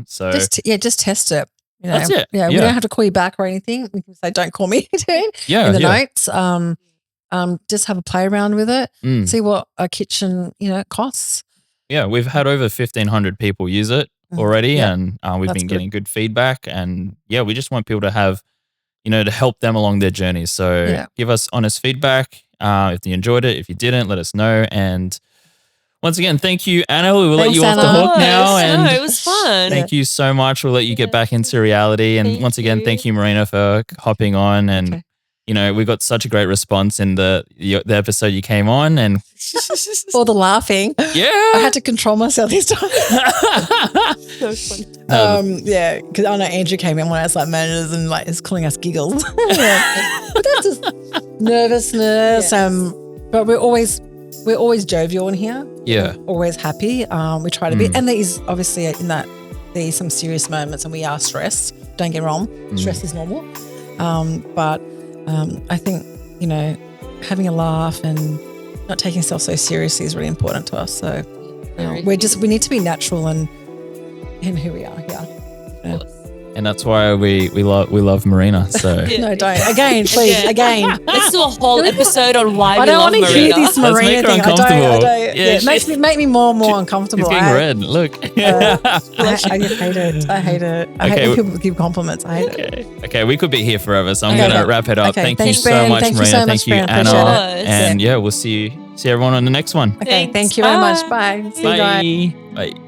So just test it. You know? That's it. Yeah, we don't have to call you back or anything. We can say, "Don't call me." in the notes. Just have a play around with it. See what a kitchen, costs. Yeah, we've had over 1,500 people use it already, and we've been getting good feedback. And we just want people to have, to help them along their journey. So give us honest feedback. If you enjoyed it, if you didn't, let us know. And once again, thank you, Anna. We will let you off the hook now. And it was fun. Thank you so much. We'll let you get back into reality. And once again, thank you, Marina, for hopping on. And we got such a great response in the episode you came on, and all the laughing. Yeah, I had to control myself this time. So fun. Because I know Andrew came in when I was like managers and like is calling us giggles. But that's just nervousness. But we're always jovial in here. Yeah, we're always happy. We try to be, and there is obviously there's some serious moments, and we are stressed. Don't get me wrong, stress is normal. But I think having a laugh and not taking yourself so seriously is really important to us. So we need to be natural and who we are. Yeah. And that's why we love Marina. So no, don't again. Let's do a whole episode on why I don't want to hear this Marina thing. I don't. It makes me more and more uncomfortable. She's getting red. Look. I hate it. I hate when people give compliments. I hate it. Okay, we could be here forever, so I'm gonna wrap it up. Okay, thank you so much, Marina. Thank you, Anna. And we'll see everyone on the next one. Okay, thank you very much. Bye. See you guys. Bye.